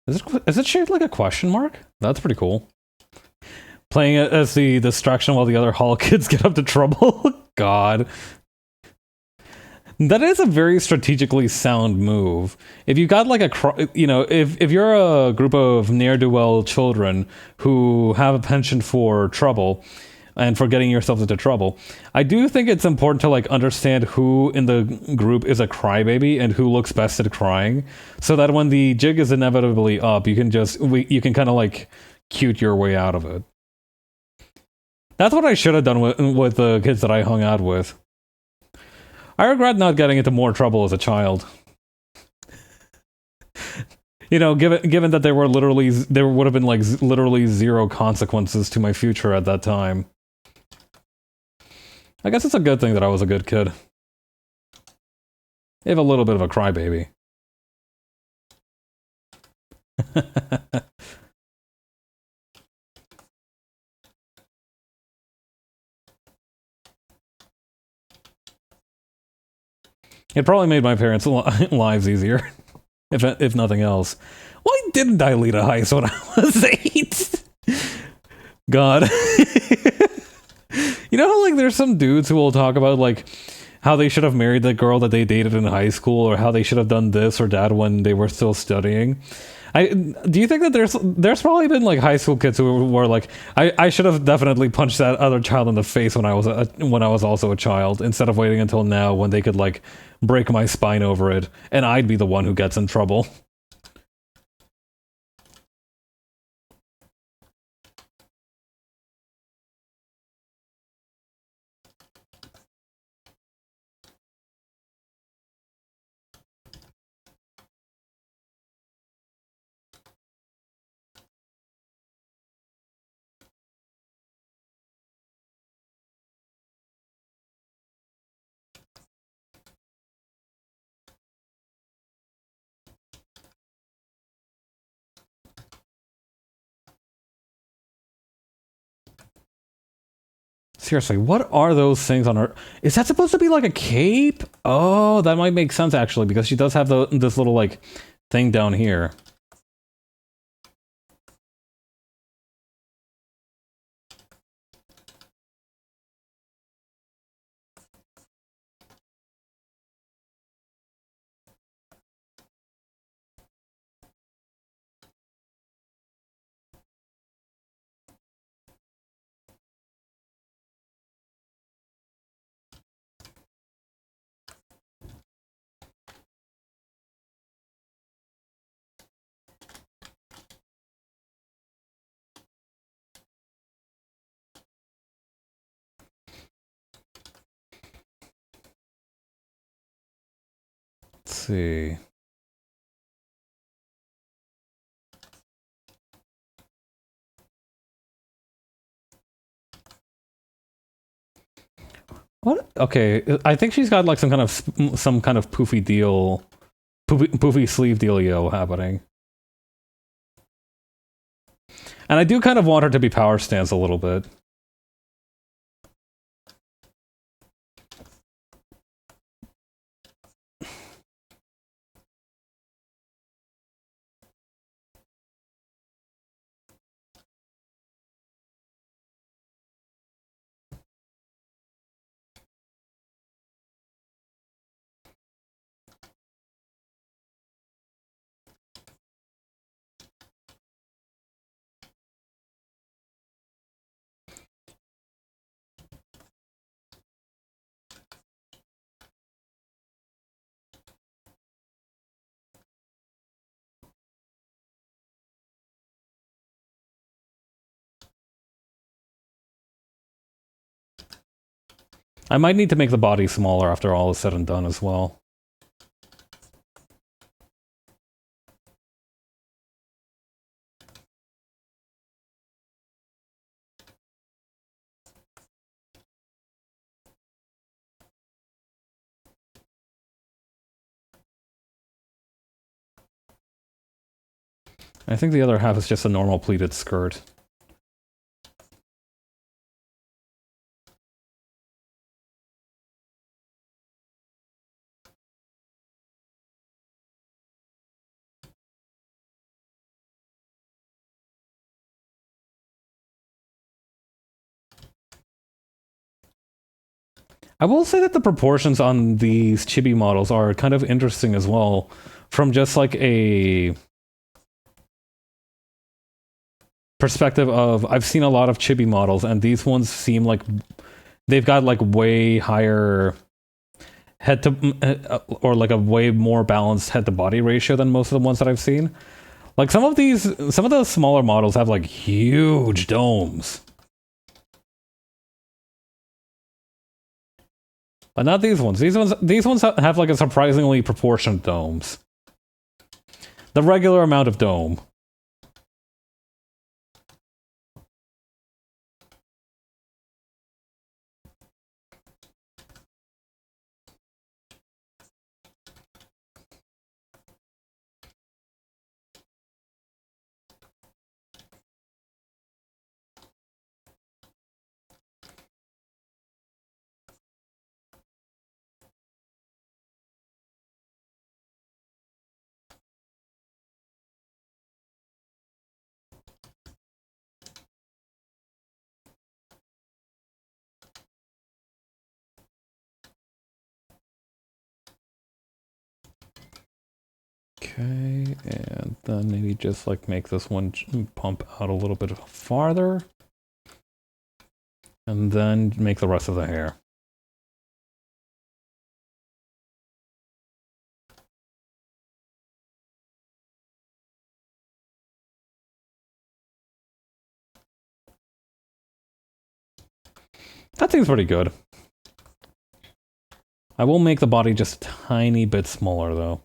Is it shaped like a question mark? That's pretty cool. Playing it as the distraction while the other hall kids get up to trouble. God. That is a very strategically sound move. If you got like if you're a group of ne'er-do-well children who have a penchant for trouble and for getting yourselves into trouble, I do think it's important to like understand who in the group is a crybaby and who looks best at crying, so that when the jig is inevitably up, you can kind of like cute your way out of it. That's what I should have done with the kids that I hung out with. I regret not getting into more trouble as a child. You know, given that there would have been like literally zero consequences to my future at that time. I guess it's a good thing that I was a good kid. If a little bit of a crybaby. It probably made my parents' lives easier, if nothing else. Why didn't I lead a heist when I was 8? God. You know how, like, there's some dudes who will talk about, like, how they should have married the girl that they dated in high school, or how they should have done this or that when they were still studying? Do you think that there's probably been like high school kids who were like, I should have definitely punched that other child in the face when I was also a child, instead of waiting until now when they could like break my spine over it and I'd be the one who gets in trouble. Seriously, what are those things on her? Is that supposed to be like a cape? Oh, that might make sense actually, because she does have this little like thing down here. Let's see. What? Okay, I think she's got like some kind of poofy deal, poofy sleeve dealio happening. And I do kind of want her to be power stance a little bit. I might need to make the body smaller after all is said and done as well. I think the other half is just a normal pleated skirt. I will say that the proportions on these chibi models are kind of interesting as well, from just like a perspective of I've seen a lot of chibi models, and these ones seem like they've got like way higher head to or like a way more balanced head to body ratio than most of the ones that I've seen. Like some of the smaller models have like huge domes. But not these ones. These ones have like a surprisingly proportioned domes. The regular amount of dome. Okay, and then maybe just like make this one pump out a little bit farther. And then make the rest of the hair. That seems pretty good. I will make the body just a tiny bit smaller though.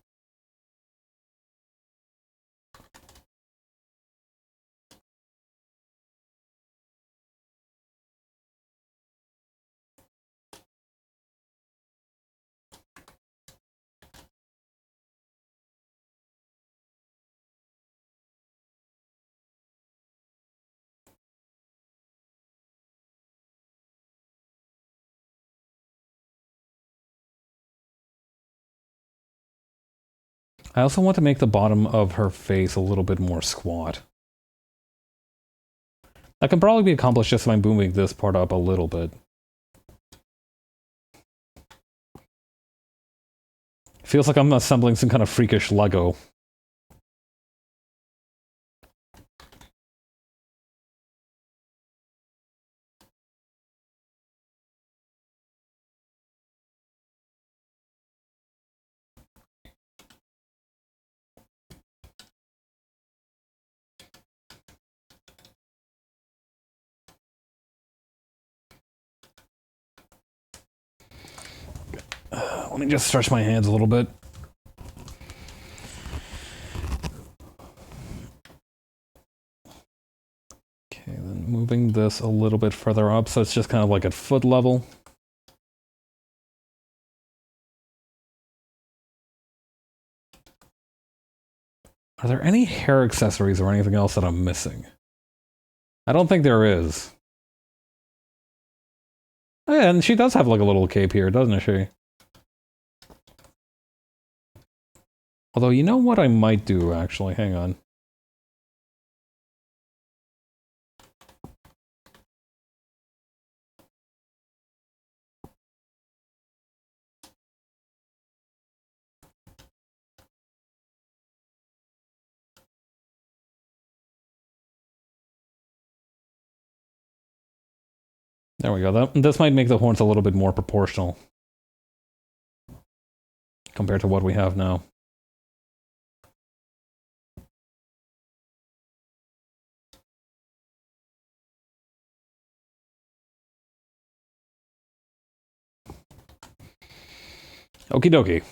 I also want to make the bottom of her face a little bit more squat. That can probably be accomplished just by moving this part up a little bit. Feels like I'm assembling some kind of freakish Lego. Let me just stretch my hands a little bit. moving this a little bit further up, so it's just kind of like at foot level. Are there any hair accessories or anything else that I'm missing? I don't think there is. Oh, yeah, and she does have like a little cape here, doesn't she? Although, you know what I might do, actually? Hang on. There we go. This might make the horns a little bit more proportional compared to what we have now. Okie dokie.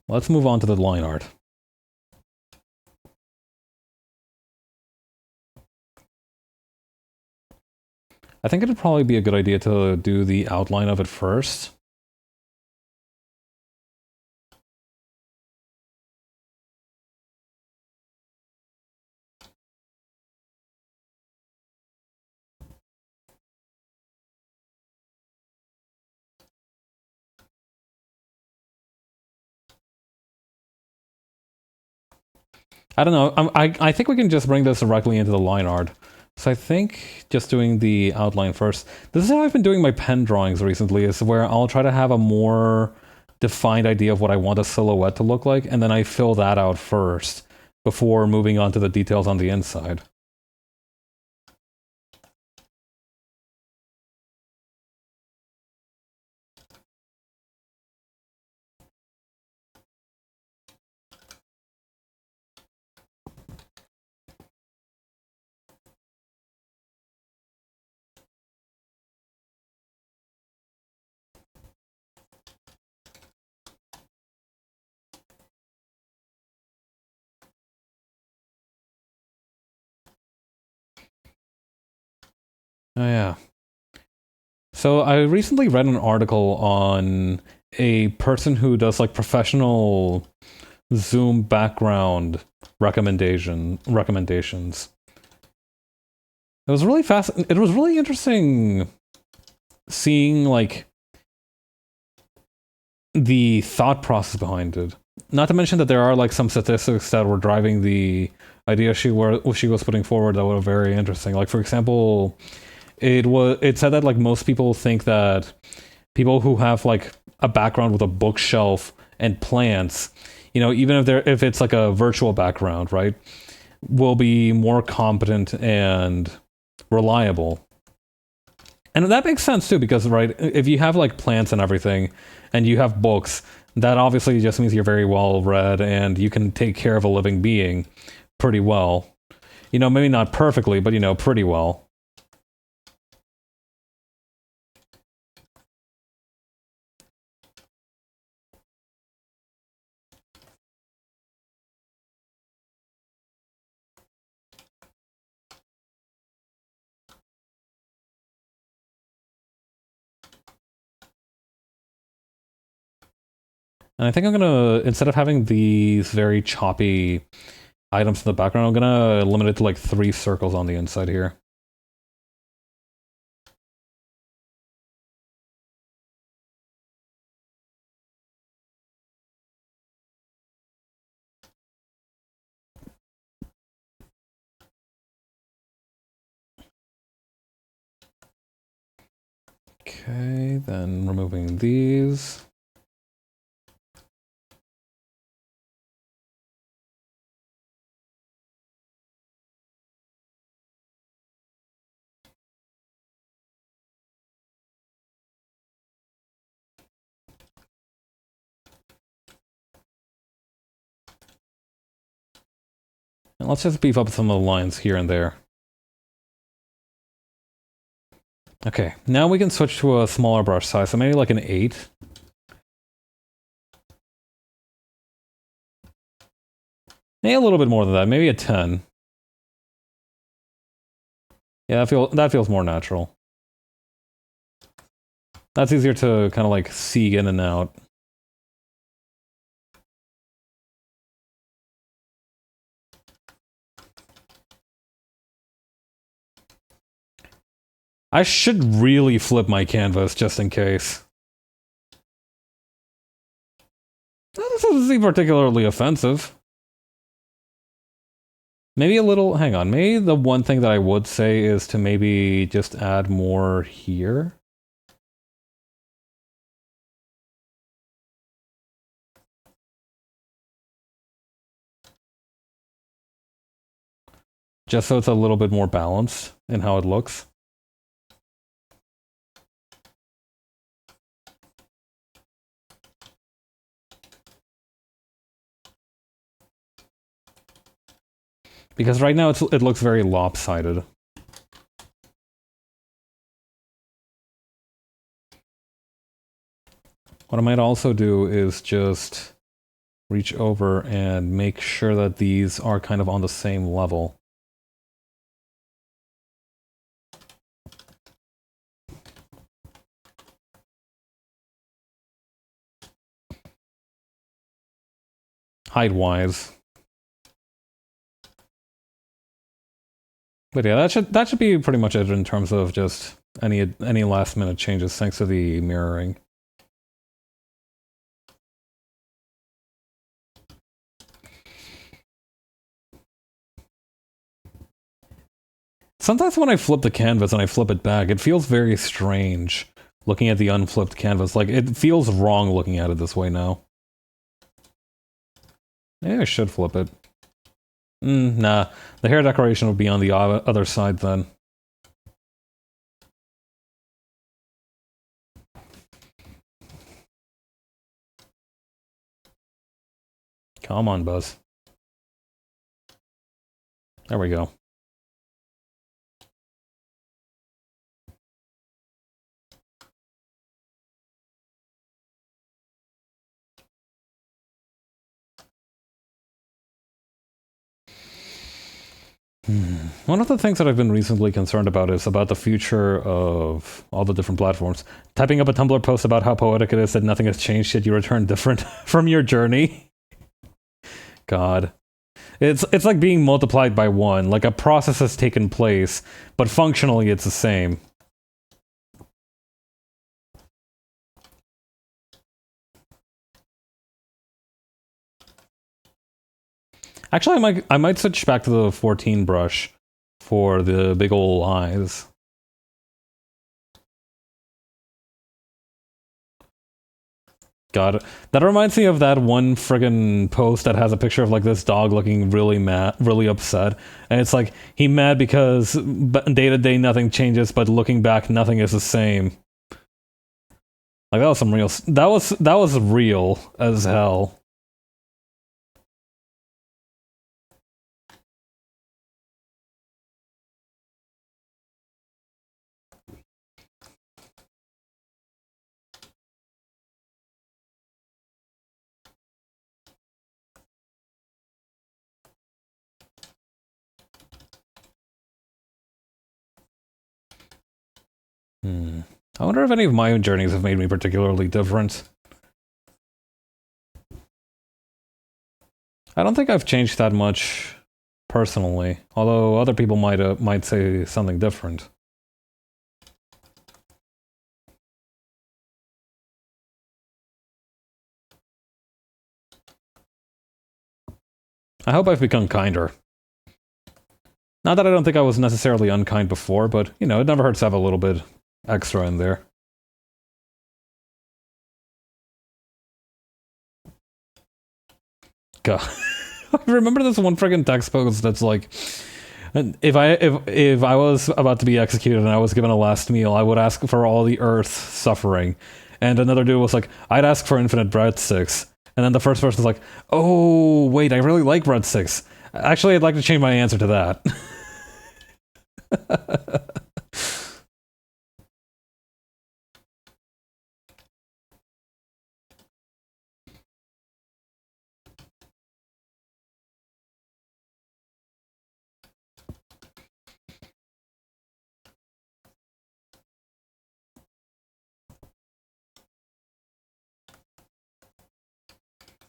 Let's move on to the line art. I think it'd probably be a good idea to do the outline of it first. I don't know. I think we can just bring this directly into the line art. So I think just doing the outline first. This is how I've been doing my pen drawings recently, is where I'll try to have a more defined idea of what I want a silhouette to look like, and then I fill that out first before moving on to the details on the inside. Oh yeah. So I recently read an article on a person who does like professional Zoom background recommendations. It was really fast. It was really interesting seeing like the thought process behind it. Not to mention that there are like some statistics that were driving the idea she was putting forward that were very interesting. Like for example, it said that like most people think that people who have like a background with a bookshelf and plants, you know, even if it's like a virtual background, right, will be more competent and reliable. And that makes sense too, because right, if you have like plants and everything, and you have books, that obviously just means you're very well read and you can take care of a living being pretty well. You know, maybe not perfectly, but you know, pretty well. And I think I'm gonna, instead of having these very choppy items in the background, I'm gonna limit it to like 3 circles on the inside here. Okay, then removing these. And let's just beef up some of the lines here and there. Okay, now we can switch to a smaller brush size, so maybe like an 8. Maybe a little bit more than that, maybe a 10. Yeah, that feels more natural. That's easier to kind of like see in and out. I should really flip my canvas just in case. This doesn't seem particularly offensive. Maybe a little, hang on, maybe the one thing that I would say is to maybe just add more here. Just so it's a little bit more balanced in how it looks. Because right now it looks very lopsided. What I might also do is just reach over and make sure that these are kind of on the same level. Height-wise. But yeah, that should be pretty much it in terms of just any last minute changes thanks to the mirroring. Sometimes when I flip the canvas and I flip it back, it feels very strange looking at the unflipped canvas. Like, it feels wrong looking at it this way now. Maybe I should flip it. Nah. The hair decoration would be on the other side then. Come on, Buzz. There we go. One of the things that I've been recently concerned about is about the future of all the different platforms. Typing up a Tumblr post about how poetic it is that nothing has changed yet you return different from your journey. God. It's like being multiplied by one. Like a process has taken place, but functionally it's the same. Actually, I might switch back to the 14 brush for the big ol' eyes. God, that reminds me of that one friggin' post that has a picture of like this dog looking really mad, really upset, and it's like he mad because day to day nothing changes, but looking back nothing is the same. Like that was some real. That was real as hell. I wonder if any of my own journeys have made me particularly different. I don't think I've changed that much personally, although other people might say something different. I hope I've become kinder. Not that I don't think I was necessarily unkind before, but, you know, it never hurts to have a little bit extra in there. God. I remember this one friggin' text post that's like, if I was about to be executed and I was given a last meal, I would ask for all the earth suffering. And another dude was like, I'd ask for infinite breadsticks. And then the first person's like, oh, wait, I really like breadsticks. Actually, I'd like to change my answer to that.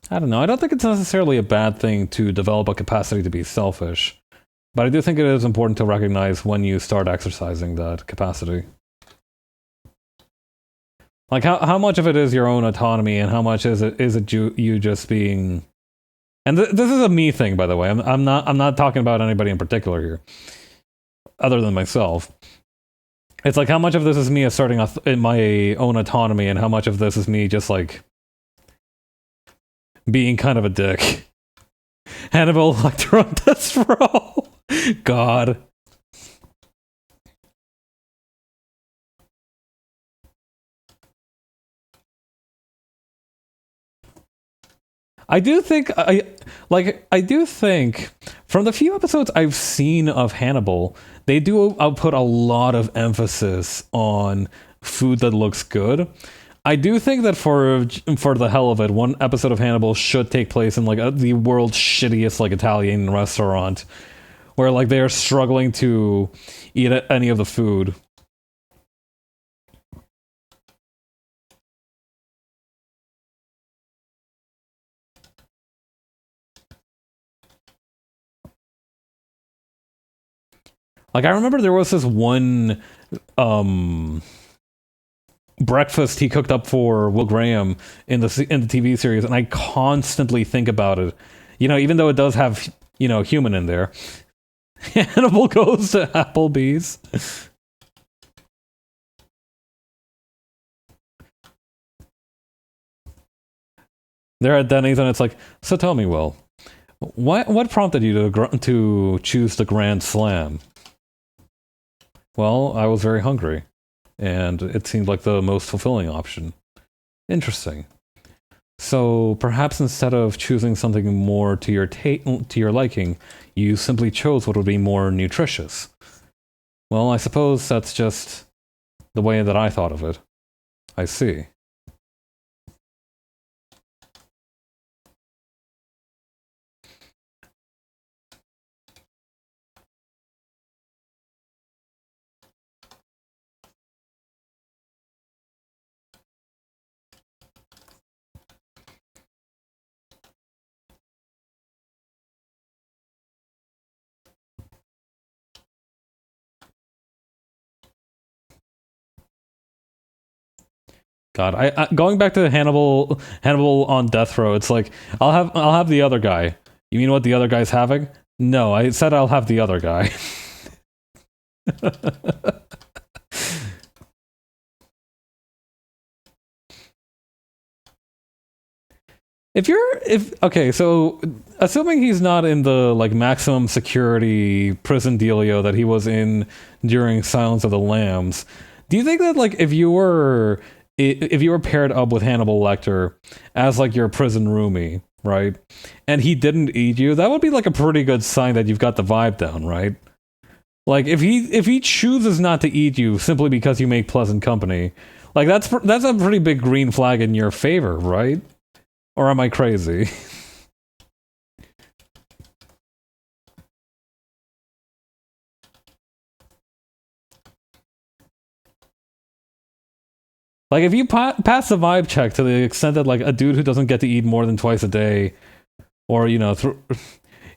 I don't know. I don't think it's necessarily a bad thing to develop a capacity to be selfish, but I do think it is important to recognize when you start exercising that capacity. Like how much of it is your own autonomy, and how much is it you just being. And this is a me thing, by the way. I'm not talking about anybody in particular here, other than myself. It's like how much of this is me asserting in my own autonomy, and how much of this is me just like being kind of a dick. Hannibal Lecter on death row. God. I do think from the few episodes I've seen of Hannibal, they do put a lot of emphasis on food that looks good. I do think that for the hell of it, one episode of Hannibal should take place in like the world's shittiest like Italian restaurant, where like they are struggling to eat any of the food. Like I remember there was this one breakfast he cooked up for Will Graham in the TV series, and I constantly think about it. You know, even though it does have, you know, human in there. Hannibal goes to Applebee's. They're at Denny's, and it's like, so tell me, Will, what prompted you to choose the Grand Slam? Well, I was very hungry, and it seemed like the most fulfilling option. Interesting. So perhaps instead of choosing something more to your liking, you simply chose what would be more nutritious. Well, I suppose that's just the way that I thought of it. I see. God, I going back to Hannibal on death row. It's like I'll have the other guy. You mean what the other guy's having? No, I said I'll have the other guy. Okay, so assuming he's not in the like maximum security prison dealio that he was in during Silence of the Lambs, do you think that like if you were paired up with Hannibal Lecter as like your prison roomie, right? And he didn't eat you, that would be like a pretty good sign that you've got the vibe down, right? Like if he chooses not to eat you simply because you make pleasant company, like that's a pretty big green flag in your favor, right? Or am I crazy? Like if you pass the vibe check to the extent that like a dude who doesn't get to eat more than twice a day, or you know,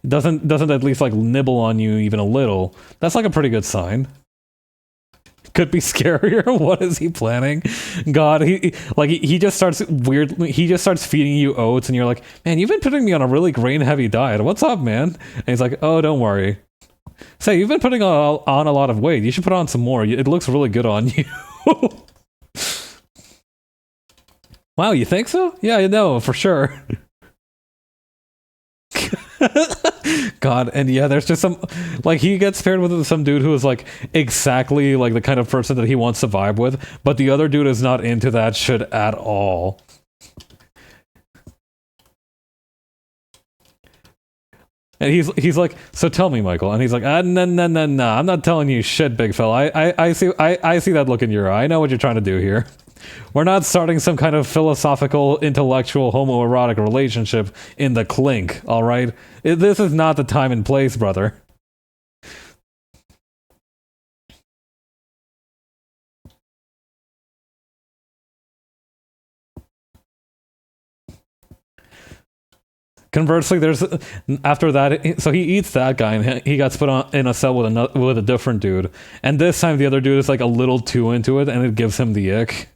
doesn't at least like nibble on you even a little, that's like a pretty good sign. Could be scarier. What is he planning? God, he just starts weirdly. He just starts feeding you oats, and you're like, man, you've been putting me on a really grain heavy diet. What's up, man? And he's like, oh, don't worry. Say, you've been putting on a lot of weight. You should put on some more. It looks really good on you. Wow, you think so? Yeah, I know for sure. God, and yeah, there's just some like he gets paired with some dude who is like exactly like the kind of person that he wants to vibe with, but the other dude is not into that shit at all. And he's like, so tell me, Michael. And he's like, no, I'm not telling you shit, big fella. I see that look in your eye. I know what you're trying to do here. We're not starting some kind of philosophical, intellectual, homoerotic relationship in the clink, all right? This is not the time and place, brother. Conversely, there's after that, so he eats that guy, and he got put on in a cell with a different dude. And this time, the other dude is like a little too into it, and it gives him the ick.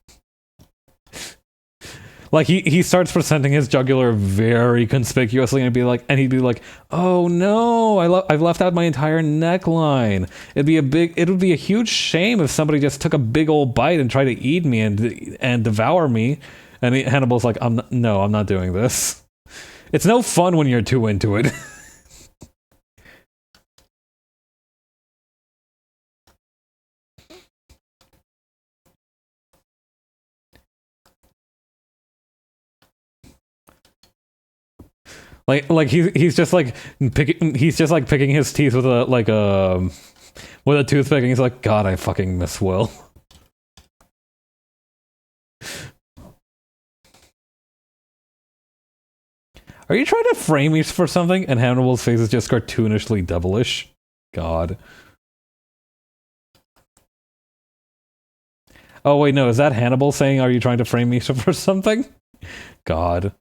Like he starts presenting his jugular very conspicuously, and he'd be like, "Oh no, I've left out my entire neckline. It would be a huge shame if somebody just took a big old bite and tried to eat me and devour me." And Hannibal's like, I'm not doing this. It's no fun when you're too into it. He's just like picking his teeth with a toothpick, and he's like, God, I fucking miss Will. Are you trying to frame me for something? And Hannibal's face is just cartoonishly devilish. God. Oh wait, no, is that Hannibal saying, are you trying to frame me for something? God.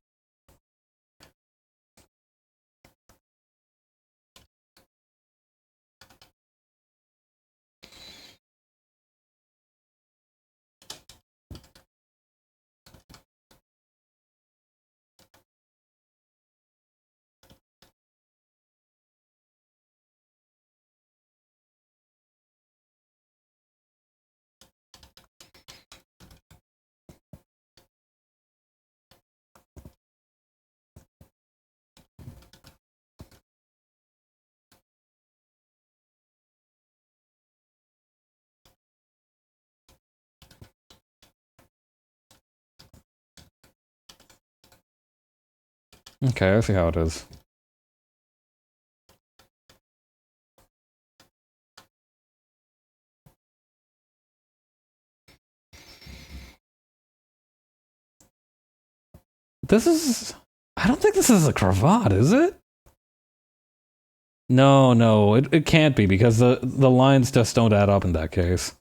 Okay, I see how it is. I don't think this is a cravat, is it? No, it can't be, because the lines just don't add up in that case.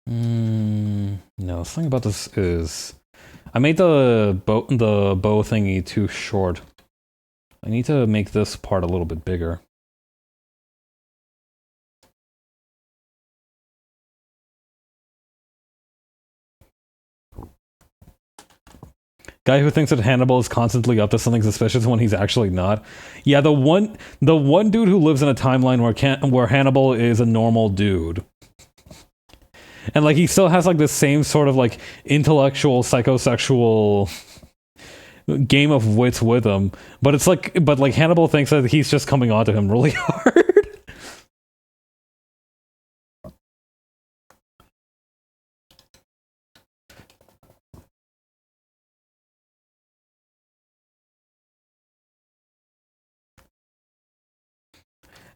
No, the thing about this is, I made the bow thingy too short. I need to make this part a little bit bigger. Guy who thinks that Hannibal is constantly up to something suspicious when he's actually not. Yeah, the one dude who lives in a timeline where Hannibal is a normal dude. And like he still has like the same sort of like intellectual psychosexual game of wits with him, but Hannibal thinks that he's just coming onto him really hard.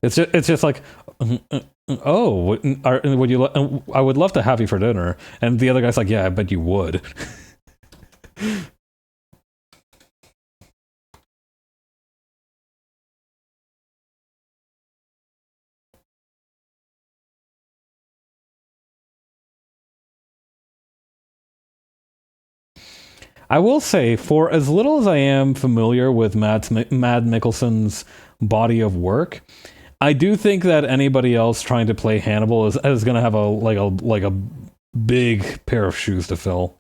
It's just like, oh, would you? I would love to have you for dinner. And the other guy's like, yeah, I bet you would. I will say, for as little as I am familiar with Mad Mikkelsen's body of work, I do think that anybody else trying to play Hannibal is going to have a big pair of shoes to fill.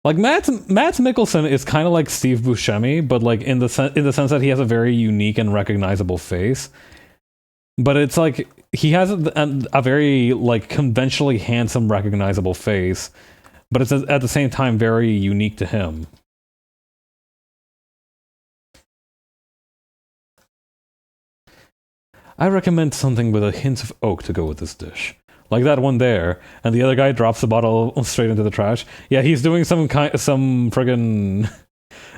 Like Mads Mikkelsen is kind of like Steve Buscemi, but like in the sense that he has a very unique and recognizable face. But it's like he has a very like conventionally handsome, recognizable face, but it's at the same time very unique to him. I recommend something with a hint of oak to go with this dish. like that one there, and the other guy drops the bottle straight into the trash. Yeah, he's doing some friggin'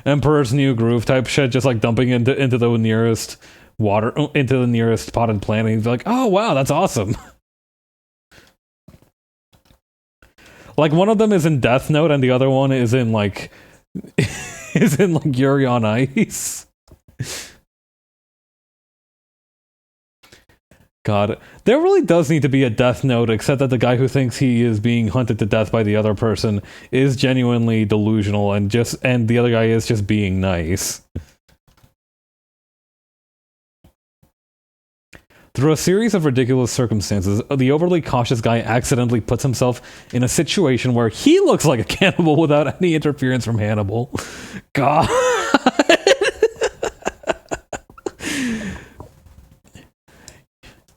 Emperor's New Groove type shit, just like dumping into the nearest water, into the nearest potted plant, and he's like, oh wow, that's awesome. Like, one of them is in Death Note, and the other one is in, like, Yuri on Ice. God, there really does need to be a Death Note, except that the guy who thinks he is being hunted to death by the other person is genuinely delusional, and the other guy is just being nice. Through a series of ridiculous circumstances, the overly cautious guy accidentally puts himself in a situation where he looks like a cannibal without any interference from Hannibal. God.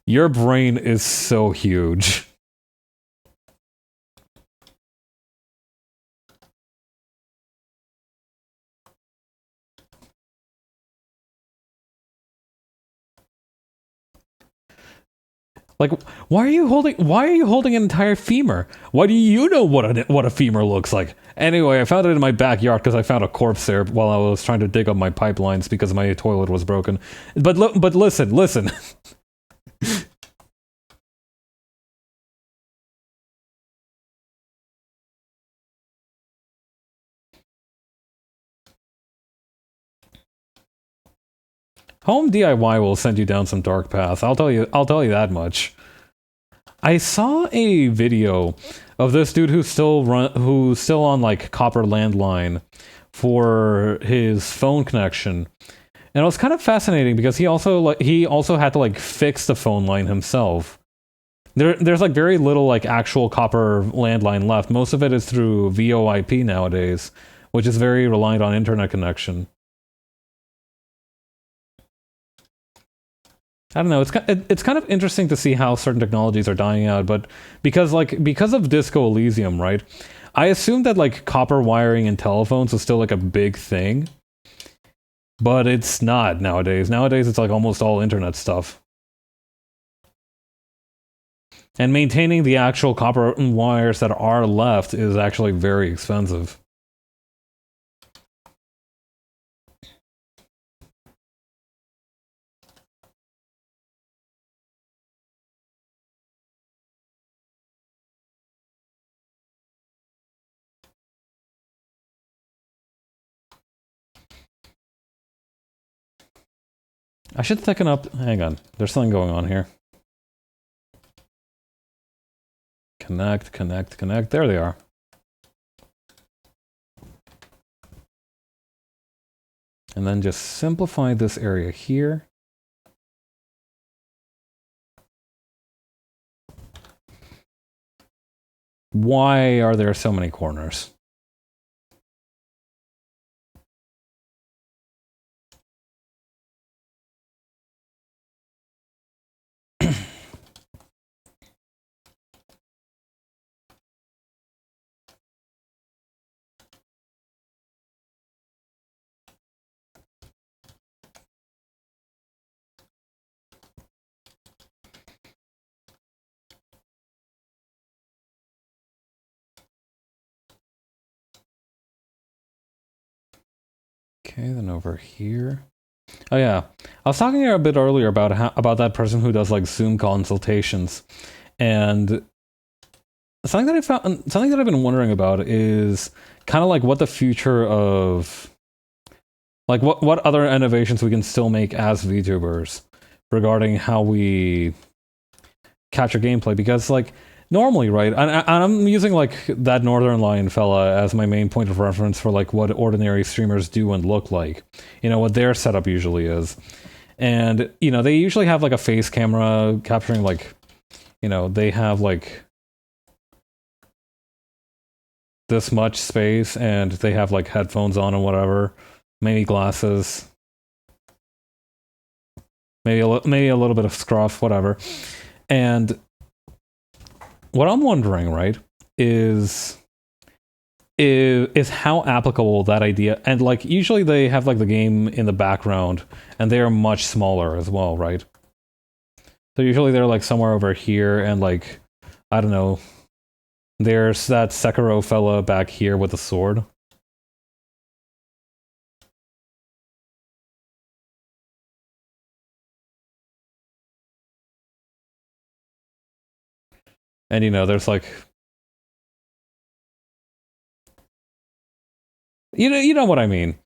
Your brain is so huge. Like, why are you holding an entire femur? Why do you know what a femur looks like? Anyway, I found it in my backyard because I found a corpse there while I was trying to dig up my pipelines because my toilet was broken. But listen. Home DIY will send you down some dark paths. I'll tell you that much. I saw a video of this dude who's still on like copper landline for his phone connection. And it was kind of fascinating because he also had to like fix the phone line himself. There's like very little like actual copper landline left. Most of it is through VoIP nowadays, which is very reliant on internet connection. I don't know. It's kind of interesting to see how certain technologies are dying out, but because of Disco Elysium, right? I assumed that like copper wiring in telephones was still like a big thing, but it's not nowadays. Nowadays, it's like almost all internet stuff. And maintaining the actual copper wires that are left is actually very expensive. I should thicken up. Hang on. There's something going on here. Connect. There they are. And then just simplify this area here. Why are there so many corners? Okay, then over here. Oh yeah, I was talking here a bit earlier about that person who does like Zoom consultations, and something that I've been wondering about is kind of like what the future of, like what other innovations we can still make as VTubers regarding how we capture gameplay, because like normally, right, and I'm using like that Northern Lion fella as my main point of reference for like what ordinary streamers do and look like, what their setup usually is. And they usually have like a face camera capturing like, they have like this much space, and they have like headphones on and whatever, maybe glasses, maybe a little bit of scruff, whatever. And what I'm wondering, right, is how applicable that idea, and like usually they have like the game in the background, and they are much smaller as well, right? So usually they're like somewhere over here, and like I don't know. There's that Sekiro fella back here with a sword. And there's like, you know what I mean.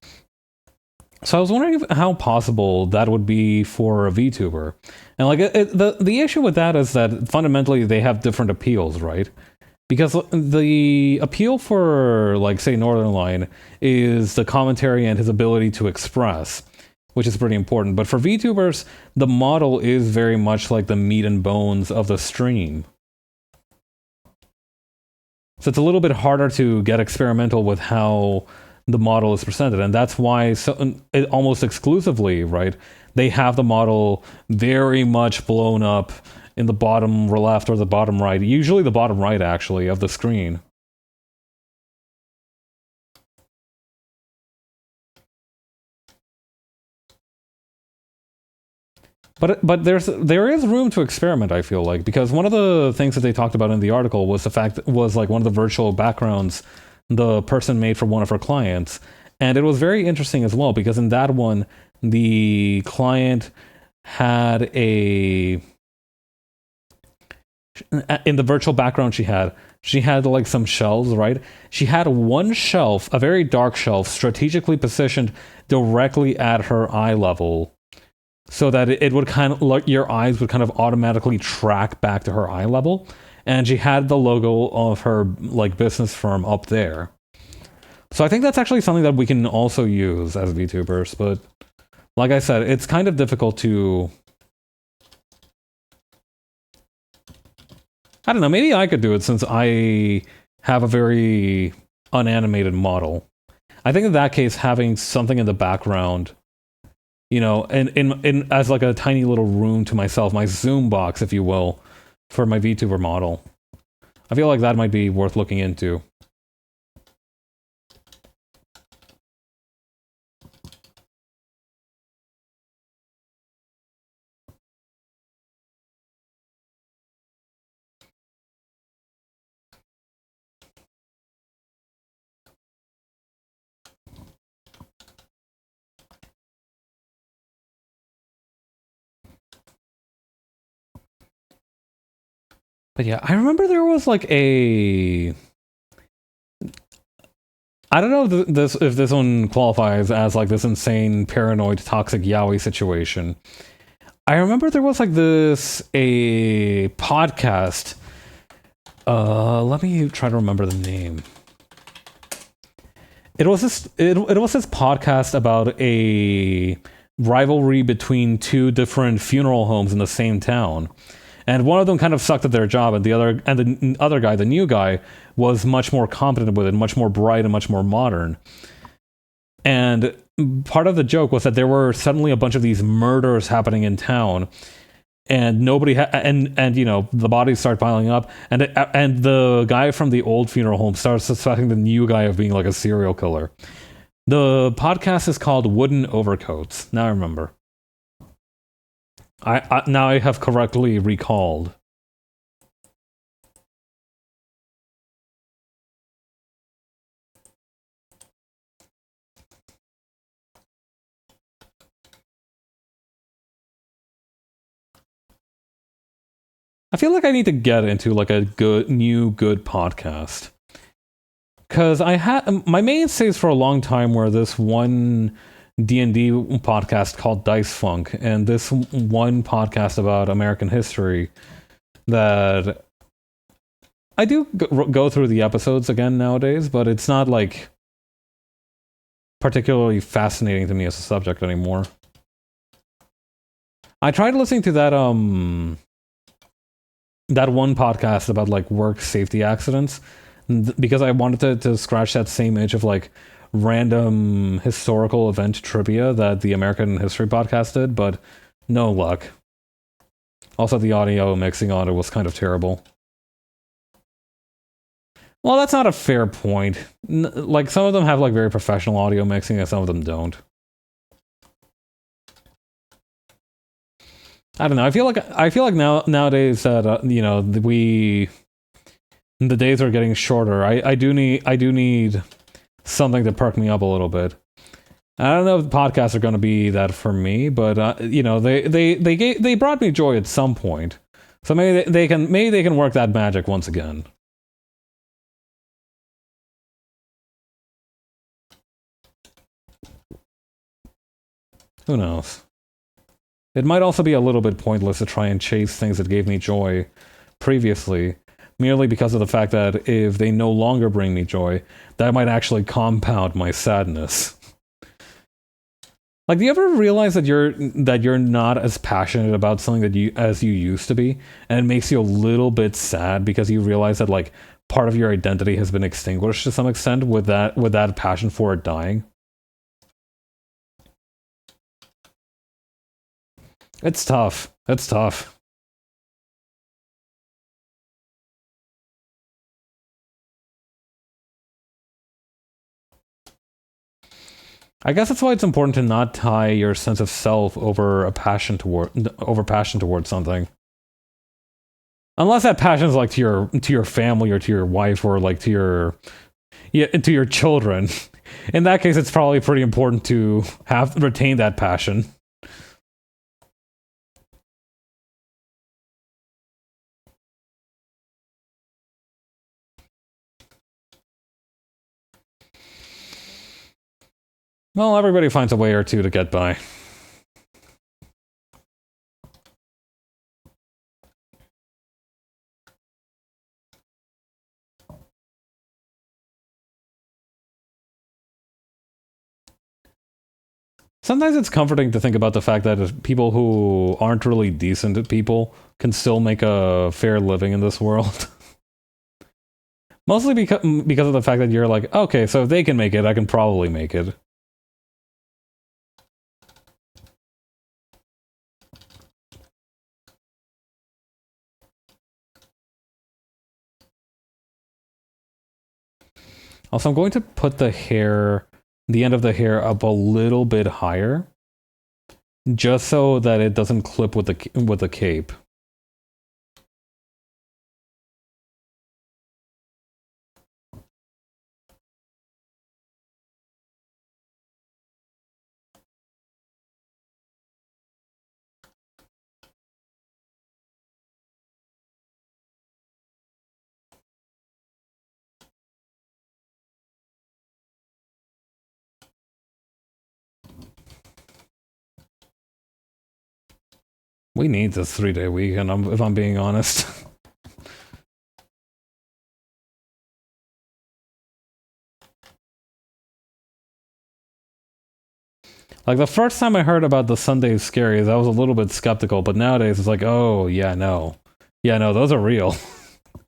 So I was wondering how possible that would be for a VTuber. And like the issue with that is that fundamentally they have different appeals, right? Because the appeal for, like, say, Northernlion is the commentary and his ability to express, which is pretty important. But for VTubers, the model is very much like the meat and bones of the stream. So it's a little bit harder to get experimental with how the model is presented. And that's why almost exclusively, right, they have the model very much blown up in the bottom left or the bottom right, usually the bottom right, actually, of the screen. But there is room to experiment, I feel like, because one of the things that they talked about in the article was the fact that was like one of the virtual backgrounds the person made for one of her clients. And it was very interesting as well, because in that one, the client had in the virtual background she had like some shelves, right? She had one shelf, a very dark shelf, strategically positioned directly at her eye level, so that it would kind of, like, your eyes would kind of automatically track back to her eye level. And she had the logo of her, like, business firm up there. So I think that's actually something that we can also use as VTubers, but like I said, it's kind of difficult to... I don't know, maybe I could do it since I have a very unanimated model. I think in that case, having something in the background, in as like a tiny little room to myself, my Zoom box, if you will, for my VTuber model, I feel like that might be worth looking into. But yeah, I remember there was like I don't know if this one qualifies as like this insane, paranoid, toxic yaoi situation. I remember there was like a podcast. Let me try to remember the name. It was this podcast about a rivalry between two different funeral homes in the same town. And one of them kind of sucked at their job, and the other guy, the new guy, was much more competent with it, much more bright and much more modern. And part of the joke was that there were suddenly a bunch of these murders happening in town, and nobody and the bodies start piling up, and the guy from the old funeral home starts suspecting the new guy of being like a serial killer. The podcast is called Wooden Overcoats. Now I remember. Now I have correctly recalled. I feel like I need to get into like a good podcast. Because I had my mainstays for a long time were this one D&D podcast called Dice Funk, and this one podcast about American history that I do go through the episodes again nowadays, but it's not like particularly fascinating to me as a subject anymore. I tried listening to that one podcast about like work safety accidents because I wanted to scratch that same itch of like random historical event trivia that the American History podcast did, but no luck. Also, the audio mixing on it was kind of terrible. Well, that's not a fair point. Like, some of them have like very professional audio mixing and some of them don't. I don't know. I feel like nowadays that we The days are getting shorter. I do need something to perk me up a little bit. I don't know if podcasts are going to be that for me, but you know, they brought me joy at some point. So maybe they can work that magic once again. Who knows? It might also be a little bit pointless to try and chase things that gave me joy previously, merely because of the fact that if they no longer bring me joy, that might actually compound my sadness. Like, do you ever realize that you're not as passionate about something as you used to be, and it makes you a little bit sad because you realize that like part of your identity has been extinguished to some extent with that passion for it dying? It's tough. It's tough. I guess that's why it's important to not tie your sense of self over passion towards something. Unless that passion is like to your family or to your wife or like to your children. In that case, it's probably pretty important to retain that passion. Well, everybody finds a way or two to get by. Sometimes it's comforting to think about the fact that people who aren't really decent people can still make a fair living in this world. Mostly because of the fact that you're like, okay, so if they can make it, I can probably make it. Also, I'm going to put the end of the hair up a little bit higher, just so that it doesn't clip with the cape. We need this 3-day weekend, if I'm being honest. Like, the first time I heard about the Sunday Scaries, I was a little bit skeptical, but nowadays it's like, oh, yeah, no. Yeah, no, those are real.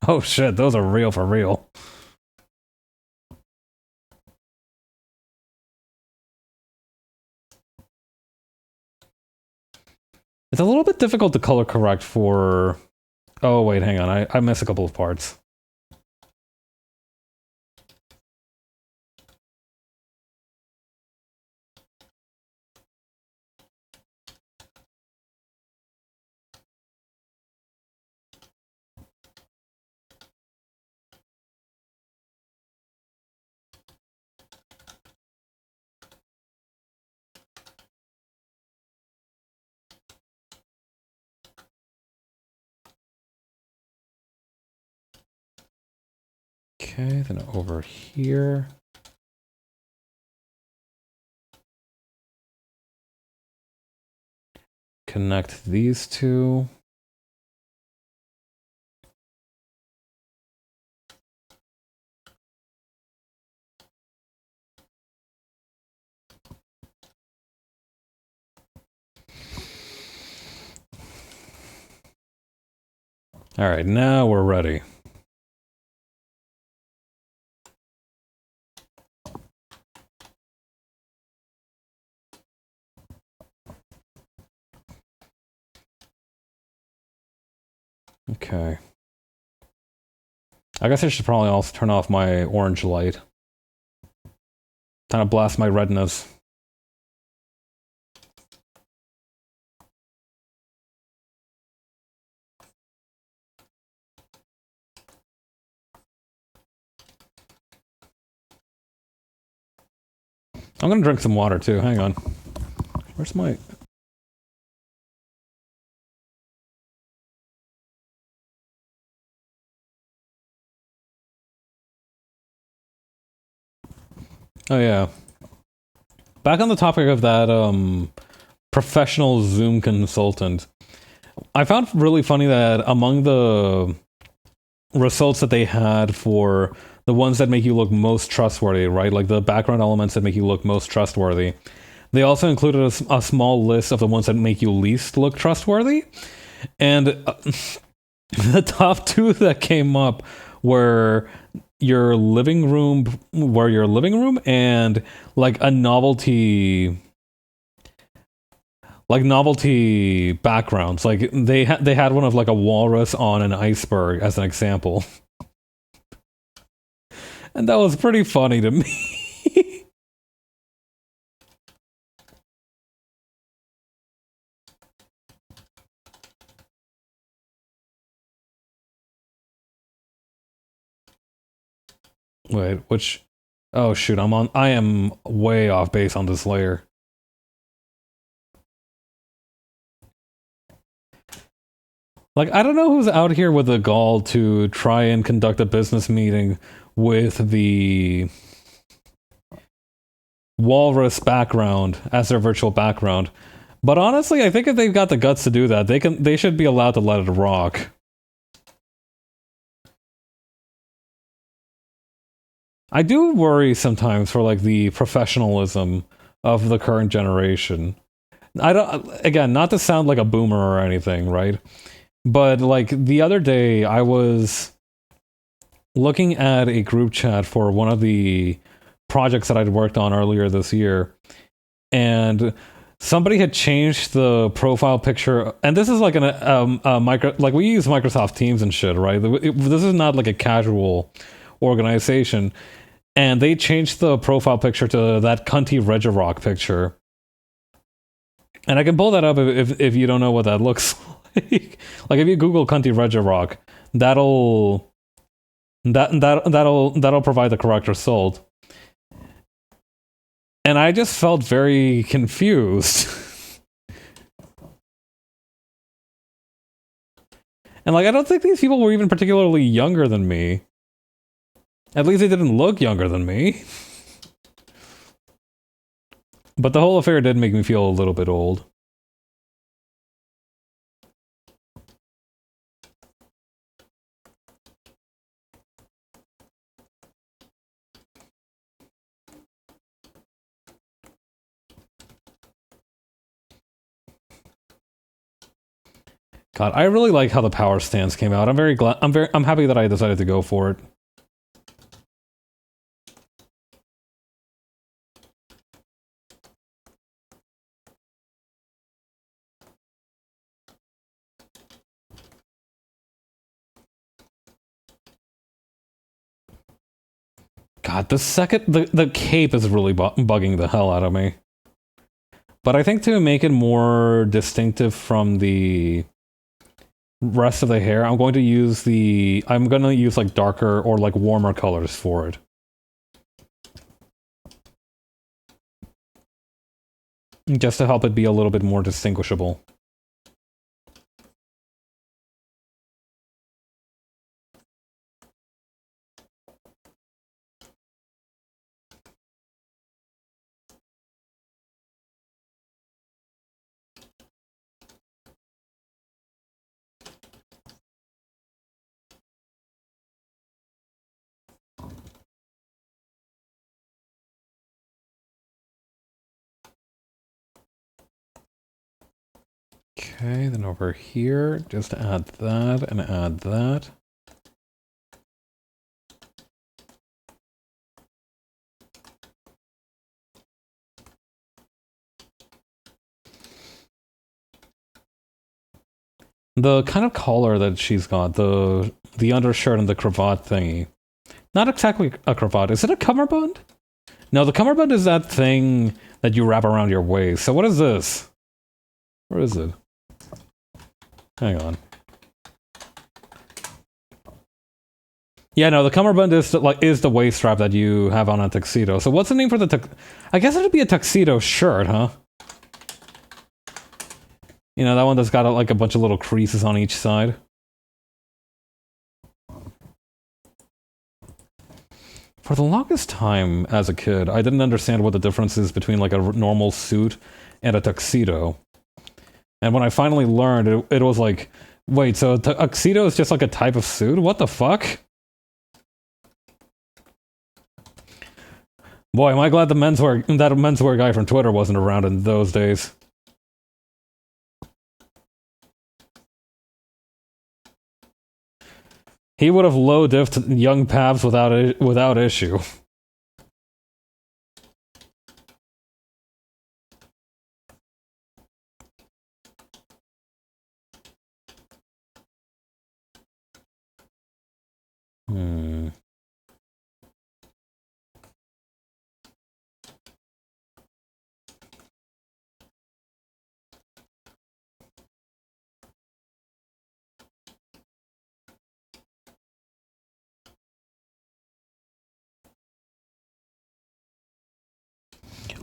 Oh shit, those are real for real. It's a little bit difficult to color correct for... Oh, wait, hang on, I missed a couple of parts. Okay, then over here. Connect these two. All right, now we're ready. Okay. I guess I should probably also turn off my orange light. Kind of blast my retinas. I'm gonna drink some water too. Hang on. Where's my... Oh yeah. Back on the topic of that professional Zoom consultant, I found really funny that among the results that they had for the ones that make you look most trustworthy, right? Like the background elements that make you look most trustworthy. They also included a small list of the ones that make you least look trustworthy. And the top two that came up were your living room, and like a novelty backgrounds. Like they had one of like a walrus on an iceberg as an example. And that was pretty funny to me. Wait, which... Oh shoot, I am way off base on this layer. Like, I don't know who's out here with the gall to try and conduct a business meeting with the walrus background as their virtual background. But honestly, I think if they've got the guts to do that, they should be allowed to let it rock. I do worry sometimes for like the professionalism of the current generation. I don't, again, not to sound like a boomer or anything, right? But like the other day I was looking at a group chat for one of the projects that I'd worked on earlier this year, and somebody had changed the profile picture, and this is like a micro, like we use Microsoft Teams and shit, right? This is not like a casual organization, and they changed the profile picture to that cunty Regirock picture. And I can pull that up if you don't know what that looks like. Like if you Google cunty Regirock, that'll provide the correct result. And I just felt very confused. And like I don't think these people were even particularly younger than me. At least they didn't look younger than me. But the whole affair did make me feel a little bit old. God, I really like how the power stance came out. I'm happy that I decided to go for it. God, the cape is really bugging the hell out of me. But I think to make it more distinctive from the rest of the hair, I'm going to use like darker or like warmer colors for it. Just to help it be a little bit more distinguishable. Okay, then over here, just add that and add that. The kind of collar that she's got, the undershirt and the cravat thingy. Not exactly a cravat. Is it a cummerbund? No, the cummerbund is that thing that you wrap around your waist. So what is this? Where is it? Hang on. Yeah, no, the cummerbund is the waist strap that you have on a tuxedo. So what's the name for the I guess it'd be a tuxedo shirt, huh? You know, that one that's got like a bunch of little creases on each side. For the longest time as a kid, I didn't understand what the difference is between like a normal suit and a tuxedo. And when I finally learned, it was like, wait, so a tuxedo is just like a type of suit? What the fuck? Boy, am I glad that menswear guy from Twitter wasn't around in those days. He would have low-diffed young Pavs without issue. Hmm.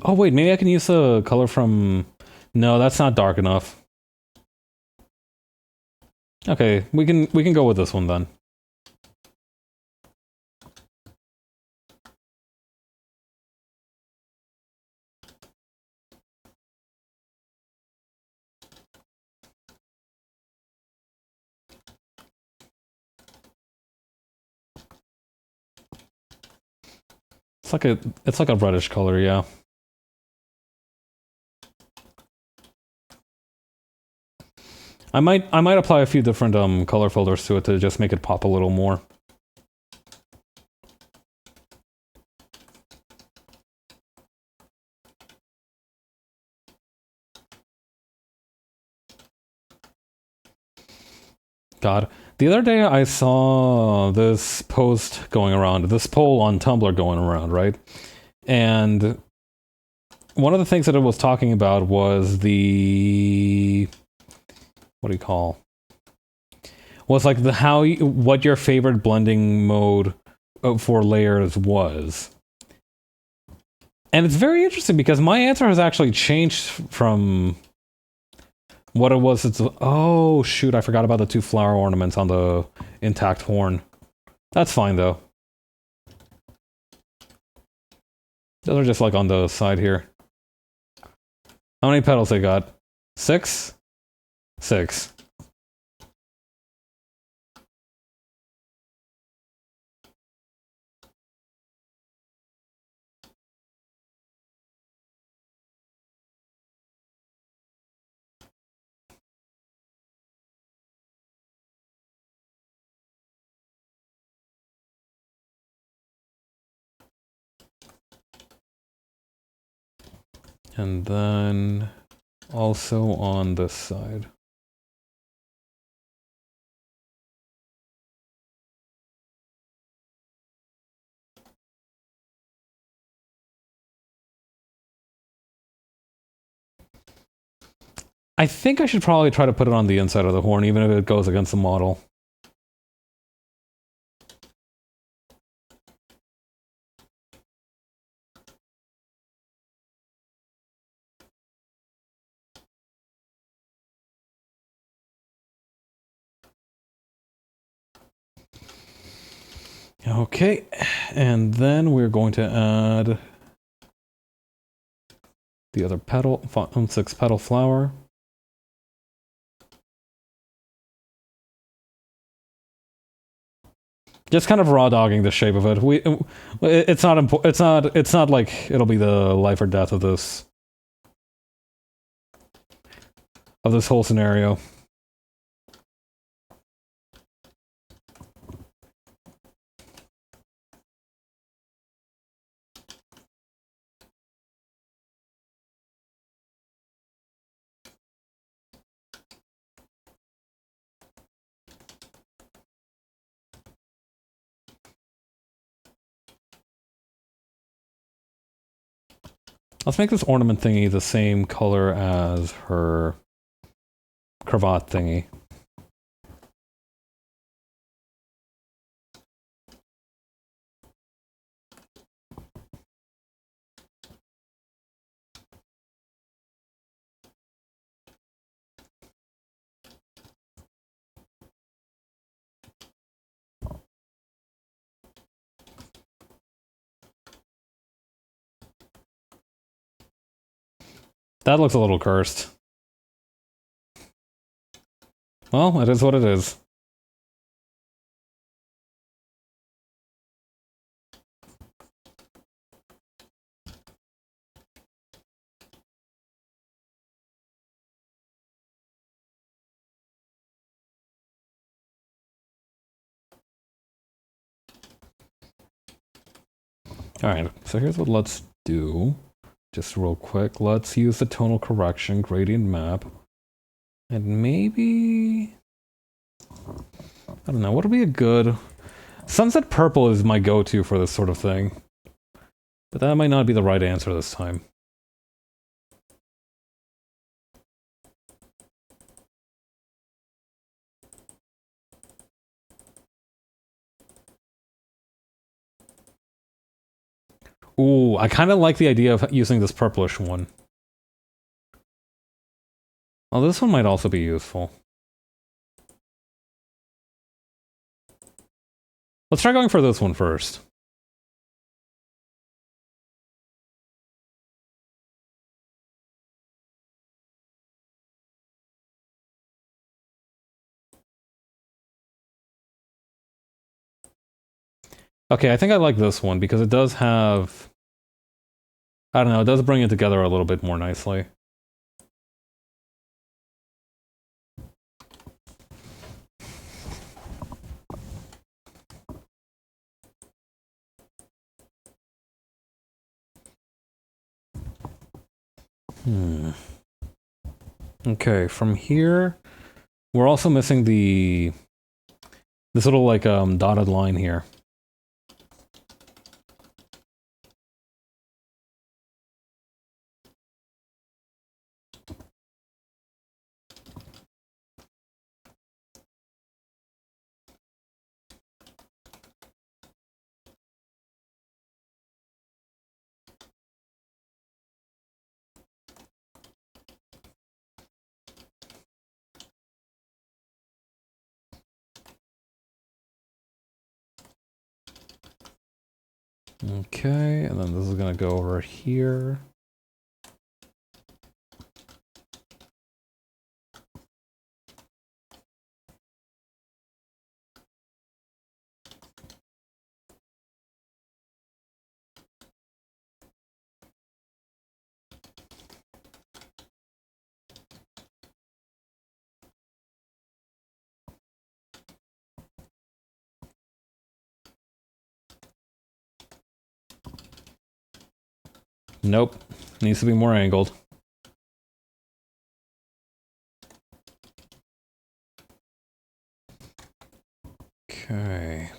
Oh wait, maybe I can use the color from... No, that's not dark enough. Okay, we can go with this one then. It's like a reddish color, yeah. I might apply a few different color filters to it to just make it pop a little more. God. The other day I saw this post going around, this poll on Tumblr going around, right? And one of the things that it was talking about was the... What do you call? Was like what your favorite blending mode for layers was. And it's very interesting because my answer has actually changed from what it was. Oh shoot, I forgot about the 2 flower ornaments on the intact horn. That's fine though. Those are just like on the side here. How many petals they got? 6? 6. And then also on this side. I think I should probably try to put it on the inside of the horn, even if it goes against the model. Okay, and then we're going to add the other petal, 6 petal flower. Just kind of raw dogging the shape of it. It's not important. It's not like it'll be the life or death of this whole scenario. Let's make this ornament thingy the same color as her cravat thingy. That looks a little cursed. Well, it is what it is. Alright, so here's what let's do. Just real quick, let's use the tonal correction gradient map. And maybe... I don't know, what would be a good... Sunset Purple is my go-to for this sort of thing. But that might not be the right answer this time. Ooh, I kind of like the idea of using this purplish one. Well, this one might also be useful. Let's try going for this one first. Okay, I think I like this one because it does have... I don't know, it does bring it together a little bit more nicely. Okay, from here, we're also missing this little, like, dotted line here. Okay, and then this is gonna go over here. Nope, needs to be more angled. Okay.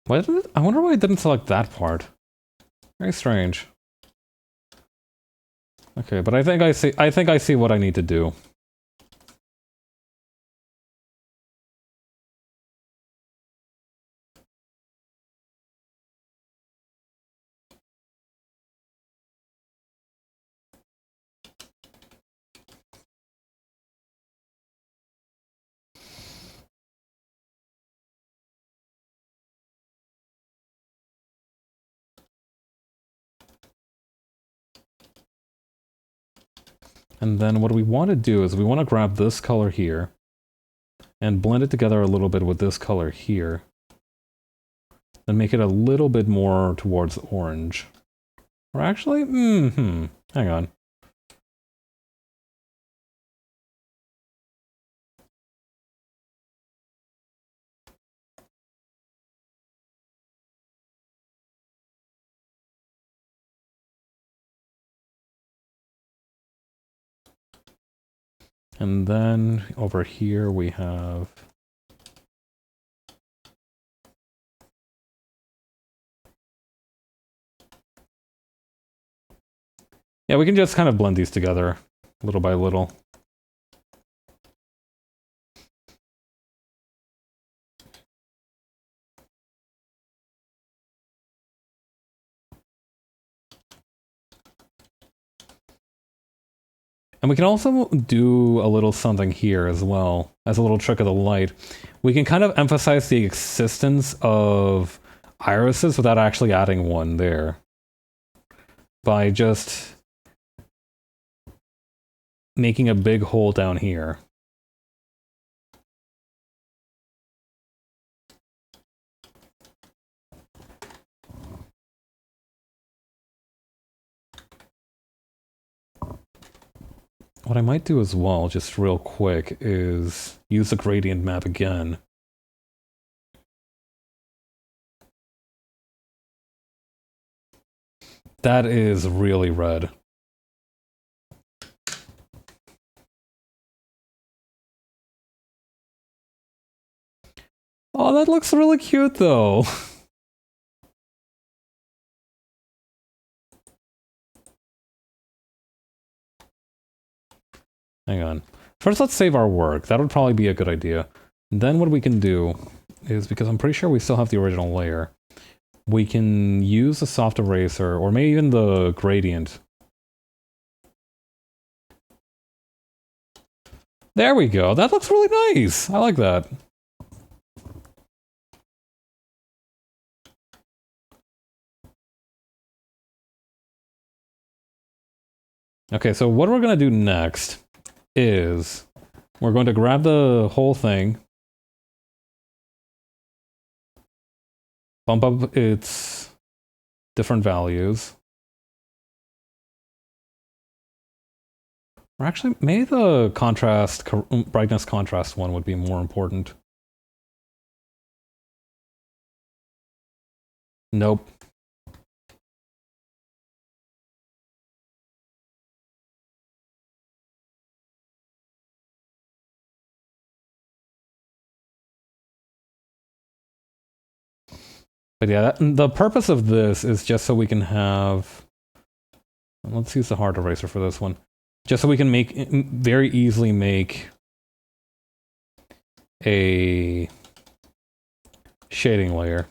Why did it, I wonder why it didn't select that part. Very strange. Okay, but I think I see what I need to do. And then what we want to do is we want to grab this color here and blend it together a little bit with this color here. And make it a little bit more towards orange. Or actually, hang on. And then over here we have... Yeah, we can just kind of blend these together, little by little. And we can also do a little something here as well, as a little trick of the light. We can kind of emphasize the existence of irises without actually adding one there. By just making a big hole down here. What I might do as well, just real quick, is use the gradient map again. That is really red. Oh, that looks really cute, though. Hang on. First, let's save our work. That would probably be a good idea. Then what we can do is, because I'm pretty sure we still have the original layer, we can use the soft eraser, or maybe even the gradient. There we go. That looks really nice. I like that. Okay, so what we're going to do next is we're going to grab the whole thing, bump up its different values. Or actually, maybe the contrast, brightness contrast one would be more important. Nope. But yeah, the purpose of this is just so we can have... Let's use the hard eraser for this one. Just so we can very easily make a shading layer.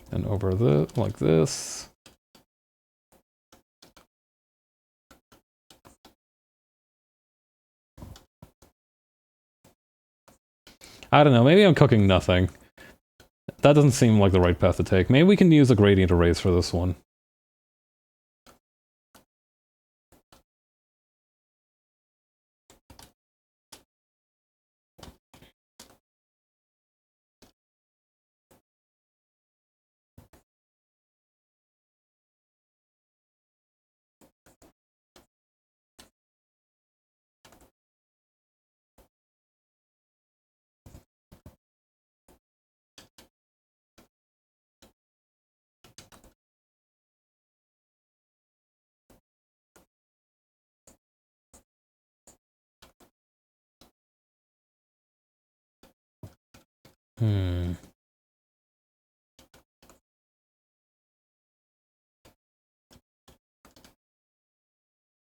And over like this. I don't know, maybe I'm cooking nothing. That doesn't seem like the right path to take. Maybe we can use a gradient erase for this one.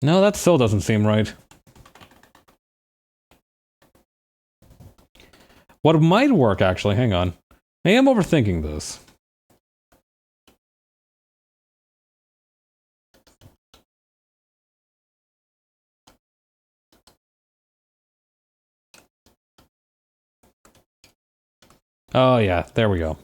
No, that still doesn't seem right. What might work, actually, hang on. Maybe I'm overthinking this. Oh yeah, there we go.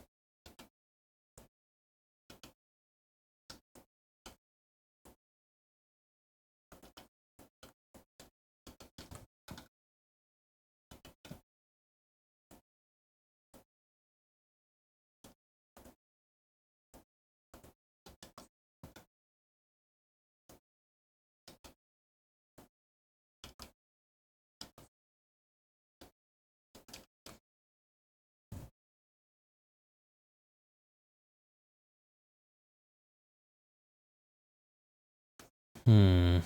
Maybe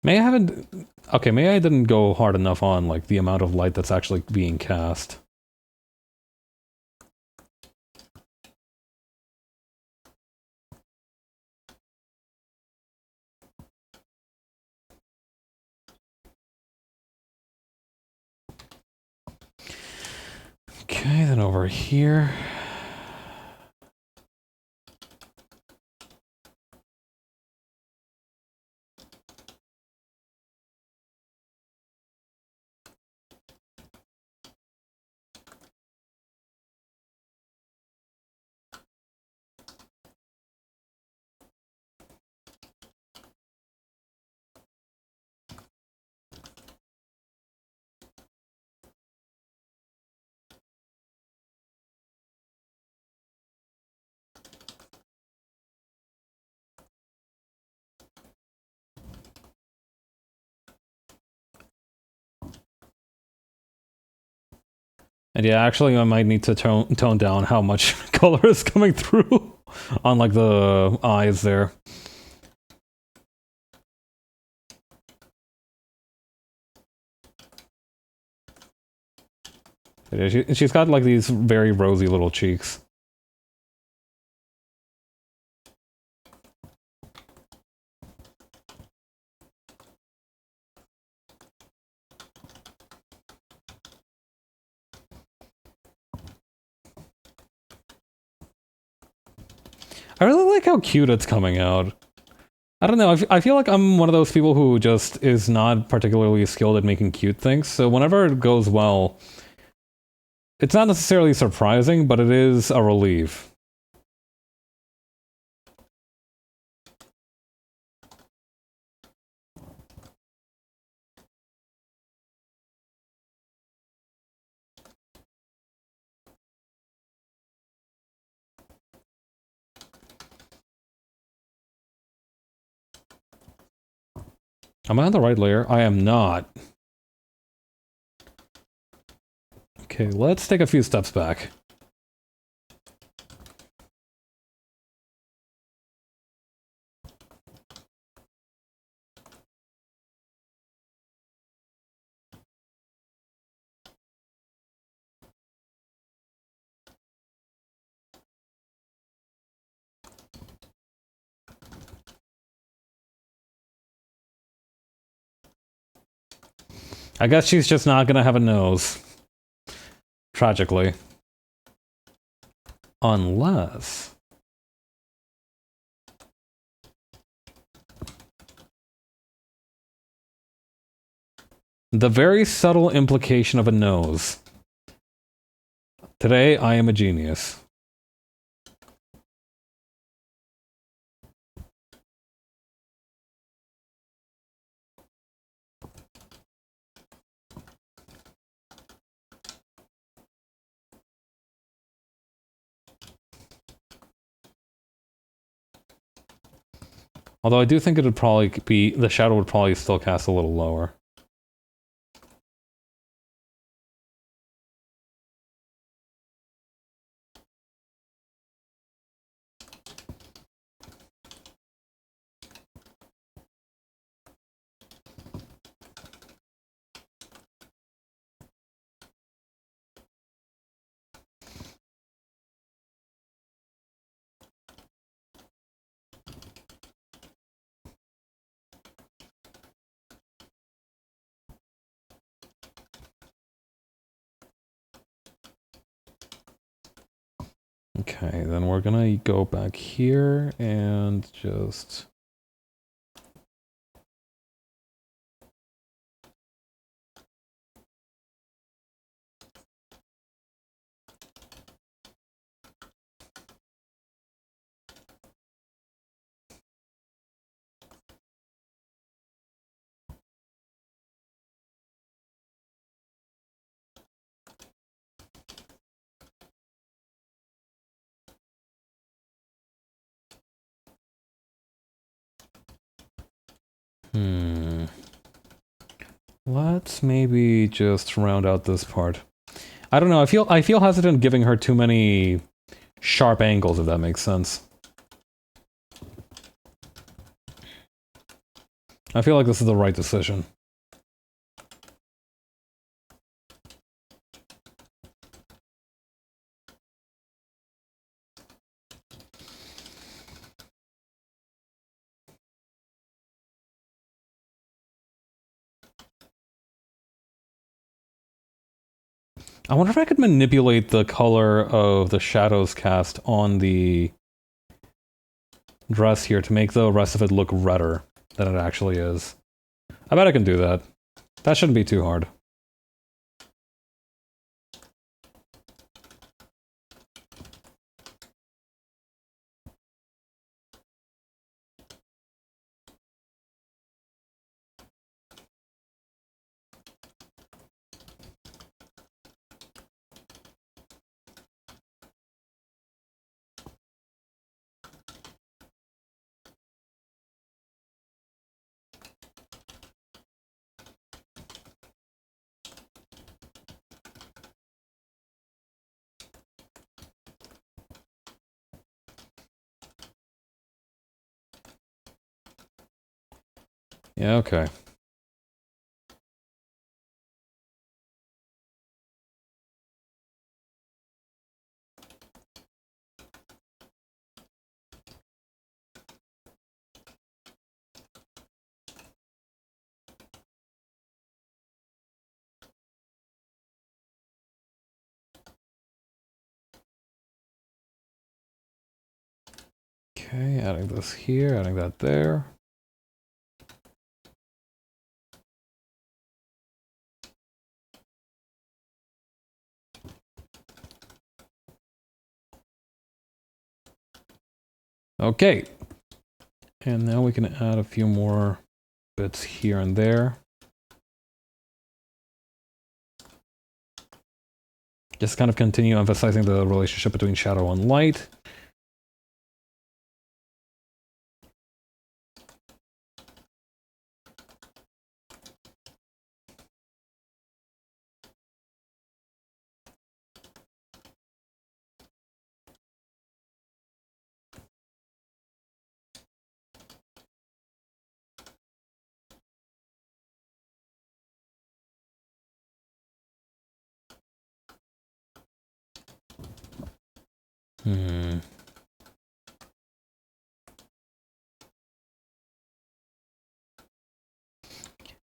I haven't... Okay, maybe I didn't go hard enough on, like, the amount of light that's actually being cast. Okay, then over here... And yeah, actually I might need to tone down how much color is coming through on, like, the eyes there. She's got, like, these very rosy little cheeks. I really like how cute it's coming out. I don't know, I feel like I'm one of those people who just is not particularly skilled at making cute things, so whenever it goes well, it's not necessarily surprising, but it is a relief. Am I on the right layer? I am not. Okay, let's take a few steps back. I guess she's just not gonna have a nose. Tragically. Unless... the very subtle implication of a nose. Today, I am a genius. Although I do think it would probably be... the shadow would probably still cast a little lower. Okay, then we're gonna go back here and just... Let's maybe just round out this part. I don't know, I feel hesitant giving her too many sharp angles, if that makes sense. I feel like this is the right decision. I wonder if I could manipulate the color of the shadows cast on the dress here to make the rest of it look redder than it actually is. I bet I can do that. That shouldn't be too hard. Yeah, okay. Okay, adding this here, adding that there. Okay. And now we can add a few more bits here and there. Just kind of continue emphasizing the relationship between shadow and light.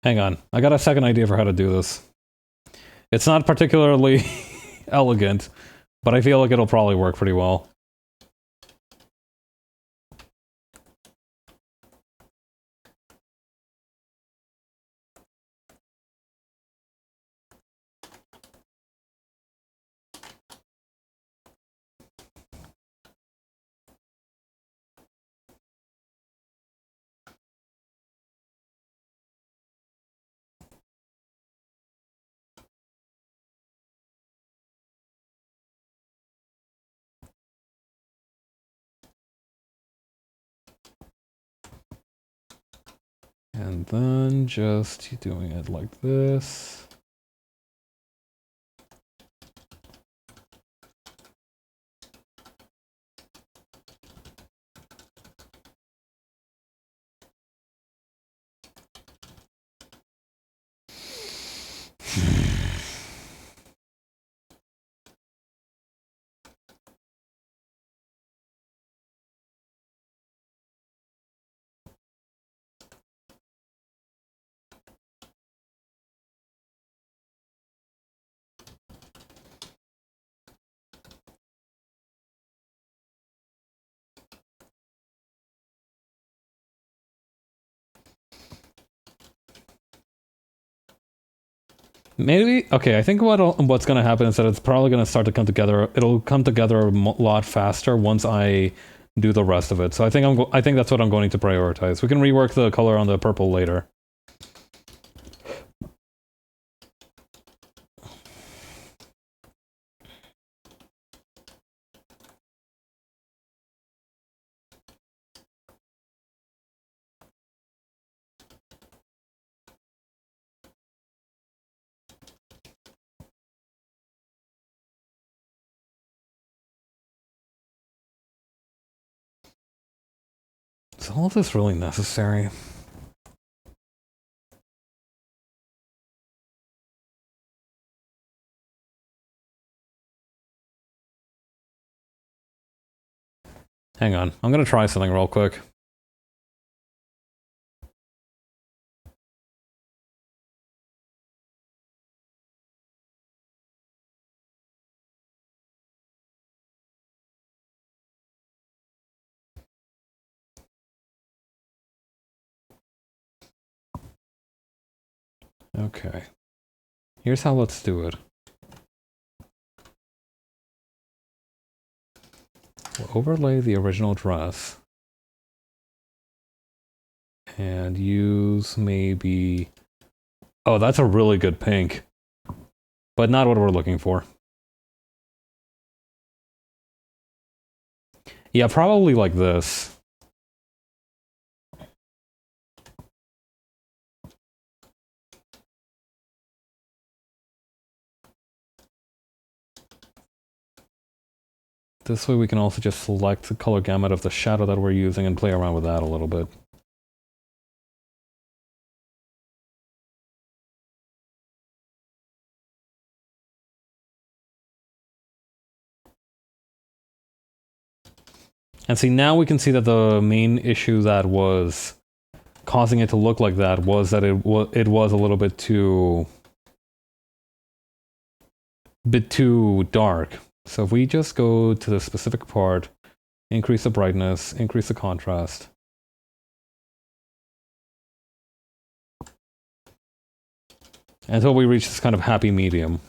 Hang on, I got a second idea for how to do this. It's not particularly elegant, but I feel like it'll probably work pretty well. And then just doing it like this. Maybe, okay, I think what's going to happen is that it's probably going to start to come together. It'll come together a lot faster once I do the rest of it. So I think that's what I'm going to prioritize. We can rework the color on the purple later. Is all of this really necessary? Hang on, I'm gonna try something real quick. Okay. Here's how let's do it. We'll overlay the original dress. And use maybe... Oh, that's a really good pink. But not what we're looking for. Yeah, probably like this. This way we can also just select the color gamut of the shadow that we're using and play around with that a little bit. And see, now we can see that the main issue that was causing it to look like that was that it was a little bit too dark. So if we just go to the specific part, increase the brightness, increase the contrast. Until we reach this kind of happy medium.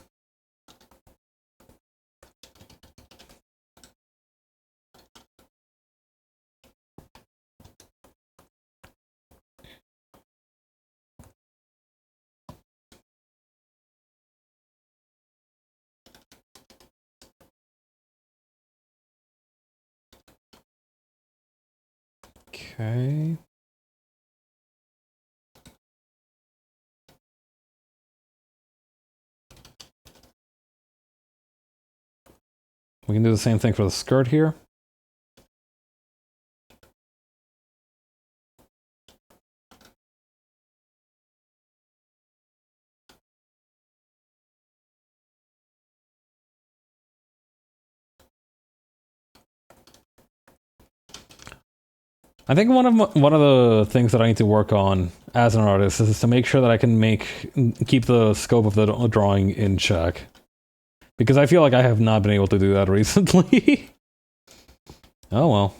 Okay. We can do the same thing for the skirt here. I think one of the things that I need to work on as an artist is to make sure that I can keep the scope of the drawing in check. Because I feel like I have not been able to do that recently. Oh well.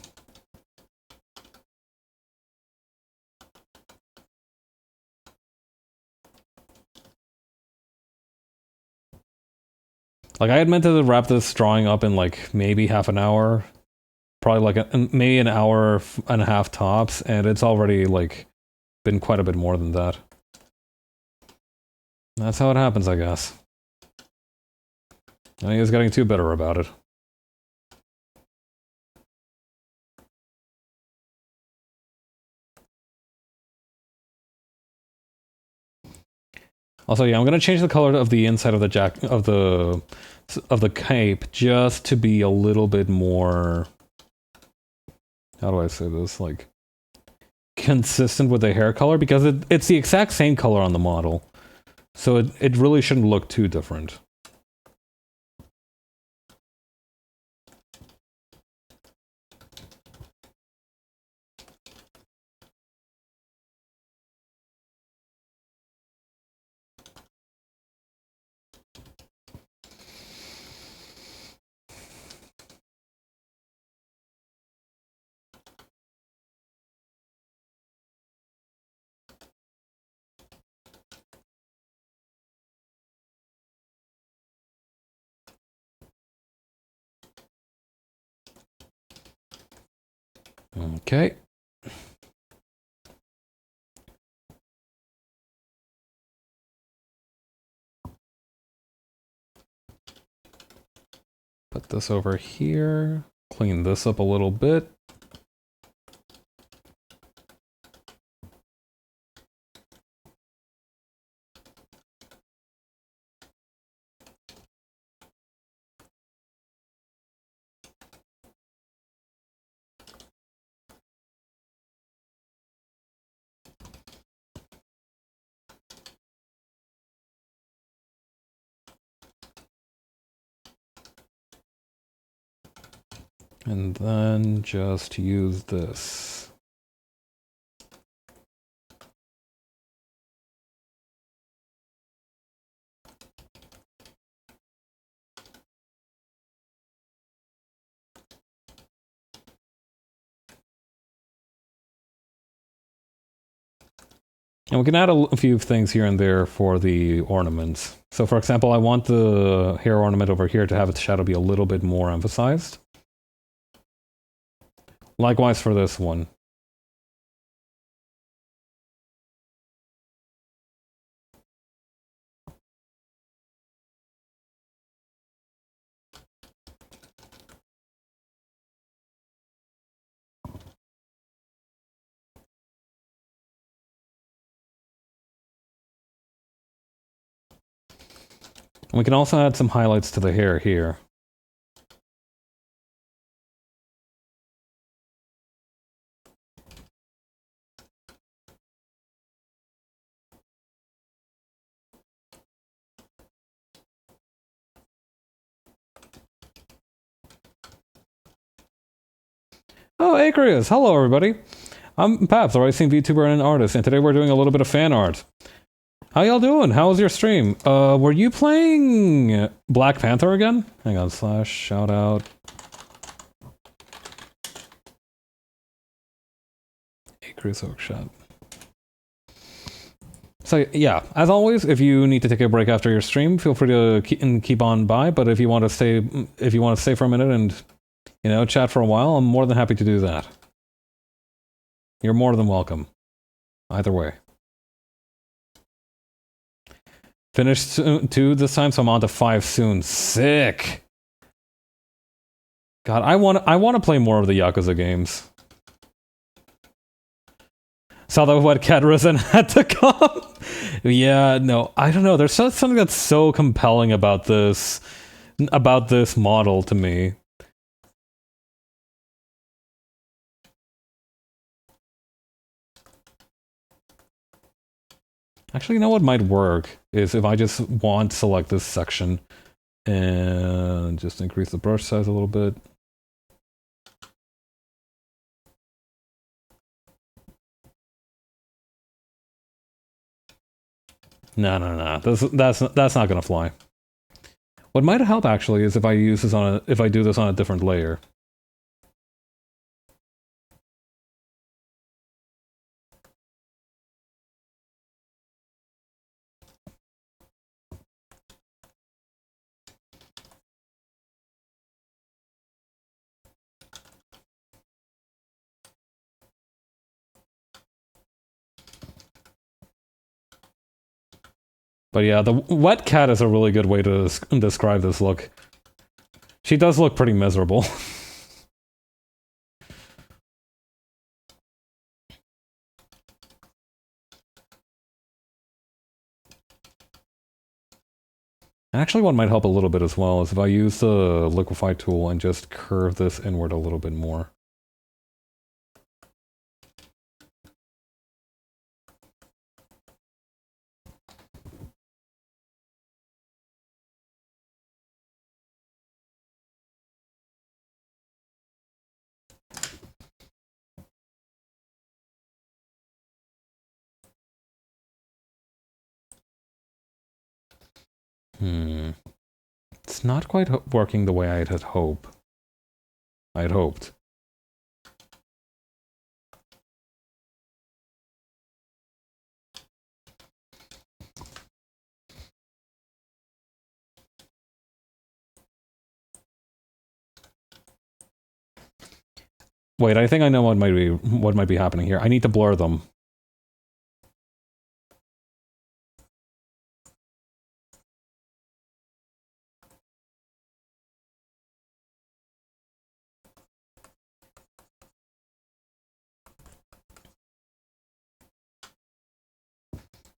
Like, I had meant to wrap this drawing up in like maybe half an hour. Probably like maybe an hour and a half tops, and it's already like been quite a bit more than that. That's how it happens, I guess. I think he's getting too bitter about it. Also, yeah, I'm gonna change the color of the inside of the cape just to be a little bit more. How do I say this? Like, consistent with the hair color, because it's the exact same color on the model, so it really shouldn't look too different. Okay. Put this over here. Clean this up a little bit. And then just use this. And we can add a few things here and there for the ornaments. So for example, I want the hair ornament over here to have its shadow be a little bit more emphasized. Likewise for this one. We can also add some highlights to the hair here. Oh, Acreus! Hello, everybody! I'm Paps, a racing VTuber and an artist, and today we're doing a little bit of fan art. How y'all doing? How was your stream? Were you playing Black Panther again? Hang on, slash, shout out. Acreus Workshop. So yeah, as always, if you need to take a break after your stream, feel free to keep on by. But if you want to stay for a minute and, you know, chat for a while, I'm more than happy to do that. You're more than welcome. Either way. Finished 2 this time, so I'm on to 5 soon. Sick. God, I want to play more of the Yakuza games. Saw the wet cat risen had to come. Yeah, no, I don't know. There's something that's so compelling about this model to me. Actually, you know what might work is if I just want to select this section and just increase the brush size a little bit. No. That's not gonna fly. What might help actually is if I do this on a different layer. But yeah, the wet cat is a really good way to describe this look. She does look pretty miserable. Actually, what might help a little bit as well is if I use the liquify tool and just curve this inward a little bit more. It's not quite working the way I'd hoped. Wait, I think I know what might be happening here. I need to blur them.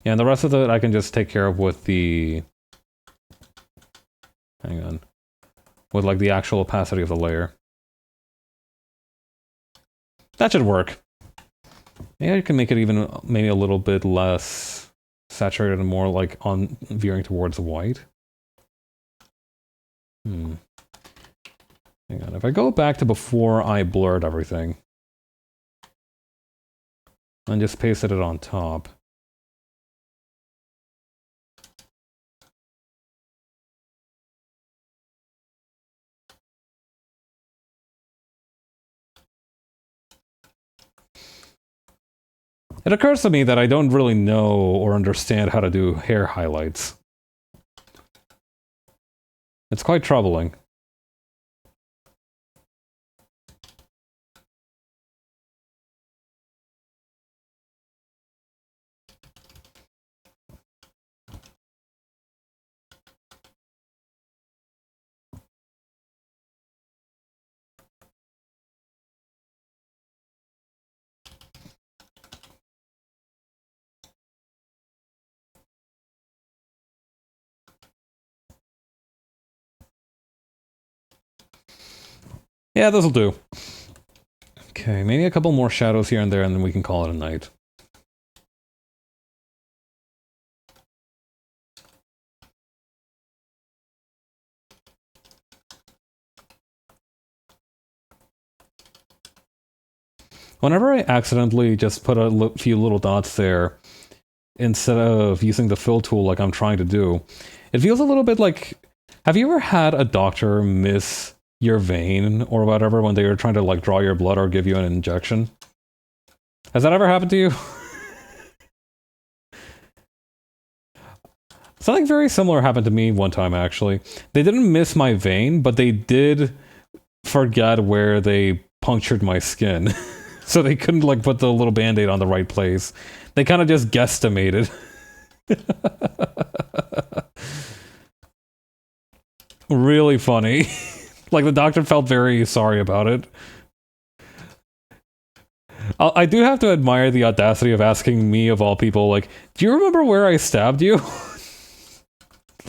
Yeah, and the rest of it I can just take care of with the... Hang on. With, like, the actual opacity of the layer. That should work. Maybe I can make it even maybe a little bit less saturated and more, like, veering towards white. Hang on, if I go back to before I blurred everything, and just pasted it on top. It occurs to me that I don't really know or understand how to do hair highlights. It's quite troubling. Yeah, this'll do. Okay, maybe a couple more shadows here and there, and then we can call it a night. Whenever I accidentally just put a few little dots there, instead of using the fill tool like I'm trying to do, it feels a little bit like... Have you ever had a doctor miss your vein or whatever when they were trying to like draw your blood or give you an injection? Has that ever happened to you? Something very similar happened to me one time, actually. They didn't miss my vein, but they did forget where they punctured my skin. So they couldn't like put the little band-aid on the right place. They kind of just guesstimated. Really funny. Like the doctor felt very sorry about it. I do have to admire the audacity of asking me, of all people, like, do you remember where I stabbed you?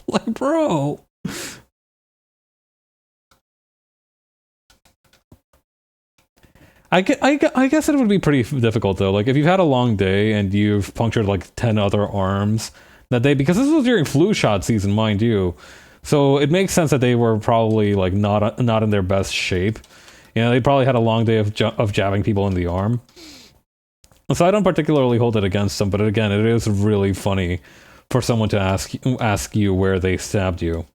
Like, bro. I guess it would be pretty difficult, though. Like, if you've had a long day and you've punctured, like, 10 other arms that day, because this was during flu shot season, mind you. So it makes sense that they were probably, like, not in their best shape. You know, they probably had a long day of jabbing people in the arm. So I don't particularly hold it against them, but again, it is really funny for someone to ask you where they stabbed you.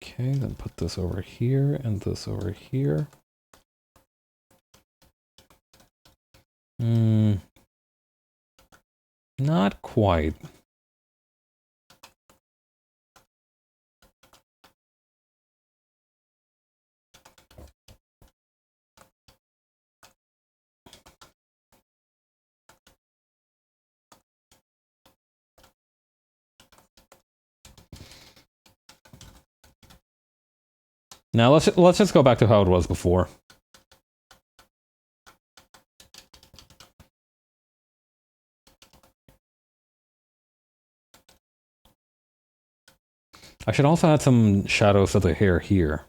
Okay, then put this over here and this over here. Not quite. Now let's just go back to how it was before. I should also add some shadows of the hair here.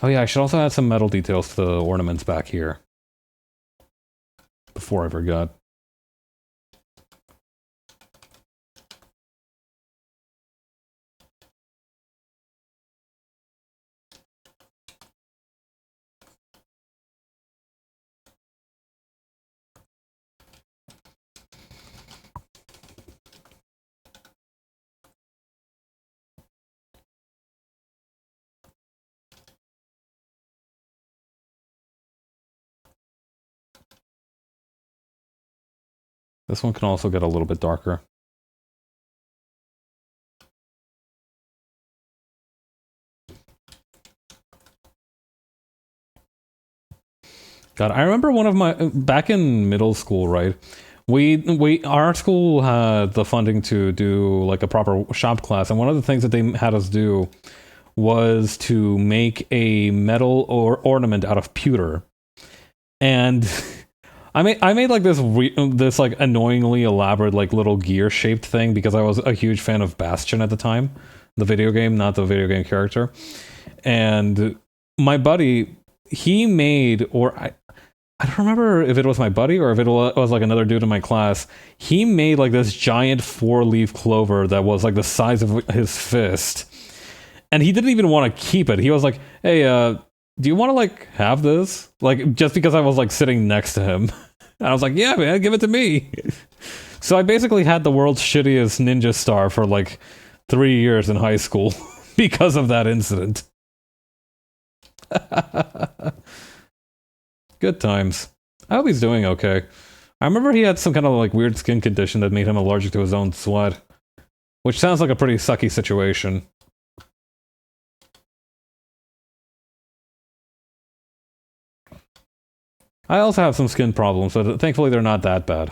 Oh yeah, I should also add some metal details to the ornaments back here. Before I forgot. This one can also get a little bit darker. God, I remember one of my back in middle school, right? Our school had the funding to do like a proper shop class, and one of the things that they had us do was to make a metal or ornament out of pewter. And I made like this like annoyingly elaborate like little gear shaped thing because I was a huge fan of Bastion at the time, the video game, not the video game character. And my buddy, he made, or I don't remember if it was my buddy or if it was like another dude in my class. He made like this giant 4-leaf clover that was like the size of his fist. And he didn't even want to keep it. He was like, "Hey, do you want to like have this?" Like just because I was like sitting next to him. And I was like, "Yeah, man, give it to me." So I basically had the world's shittiest ninja star for like 3 years in high school because of that incident. Good times. I hope he's doing okay. I remember he had some kind of like weird skin condition that made him allergic to his own sweat. Which sounds like a pretty sucky situation. I also have some skin problems, but thankfully they're not that bad.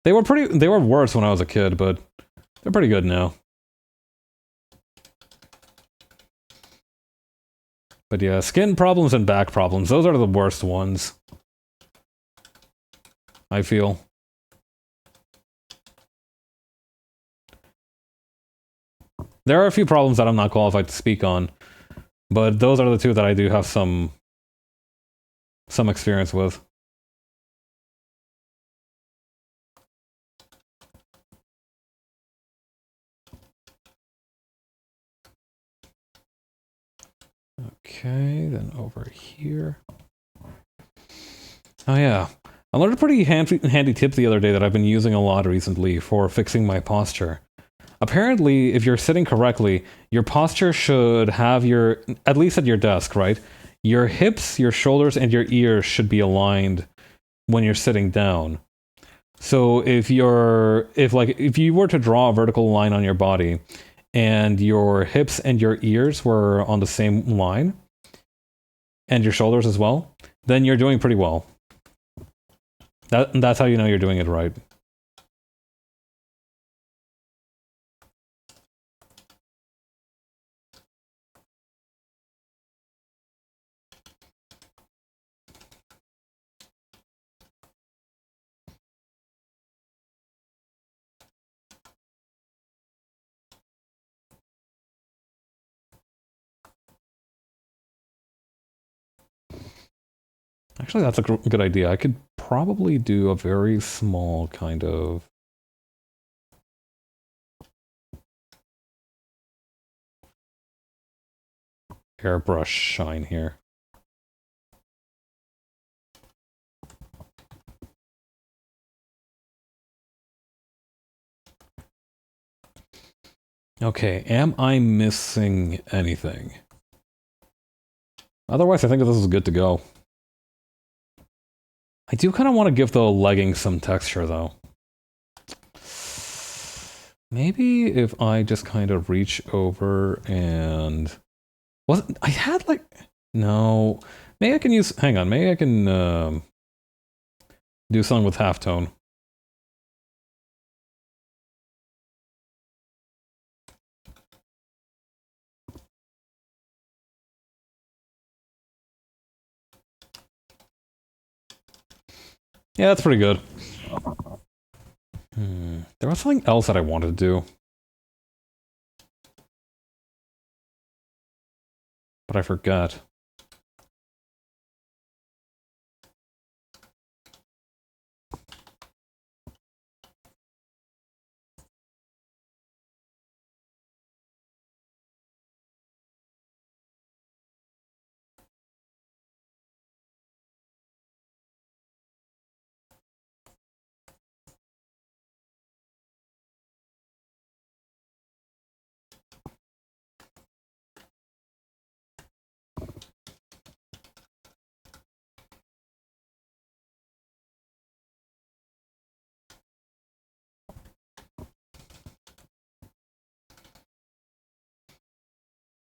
They were worse when I was a kid, but they're pretty good now. But yeah, skin problems and back problems, those are the worst ones. I feel. There are a few problems that I'm not qualified to speak on, but those are the two that I do have some experience with. Okay, then over here. Oh yeah, I learned a pretty handy tip the other day that I've been using a lot recently for fixing my posture. Apparently, if you're sitting correctly, your posture should have at least at your desk, right? Your hips, your shoulders, and your ears should be aligned when you're sitting down. So if you were to draw a vertical line on your body and your hips and your ears were on the same line and your shoulders as well, then you're doing pretty well. That's how you know you're doing it right. Actually, that's a good idea. I could probably do a very small kind of airbrush shine here. Okay, am I missing anything? Otherwise, I think this is good to go. I do kind of want to give the leggings some texture, though. Maybe if I just kind of reach over and... I had like... No. Maybe I can use... Hang on, maybe I can do something with halftone. Yeah, that's pretty good. There was something else that I wanted to do. But I forgot.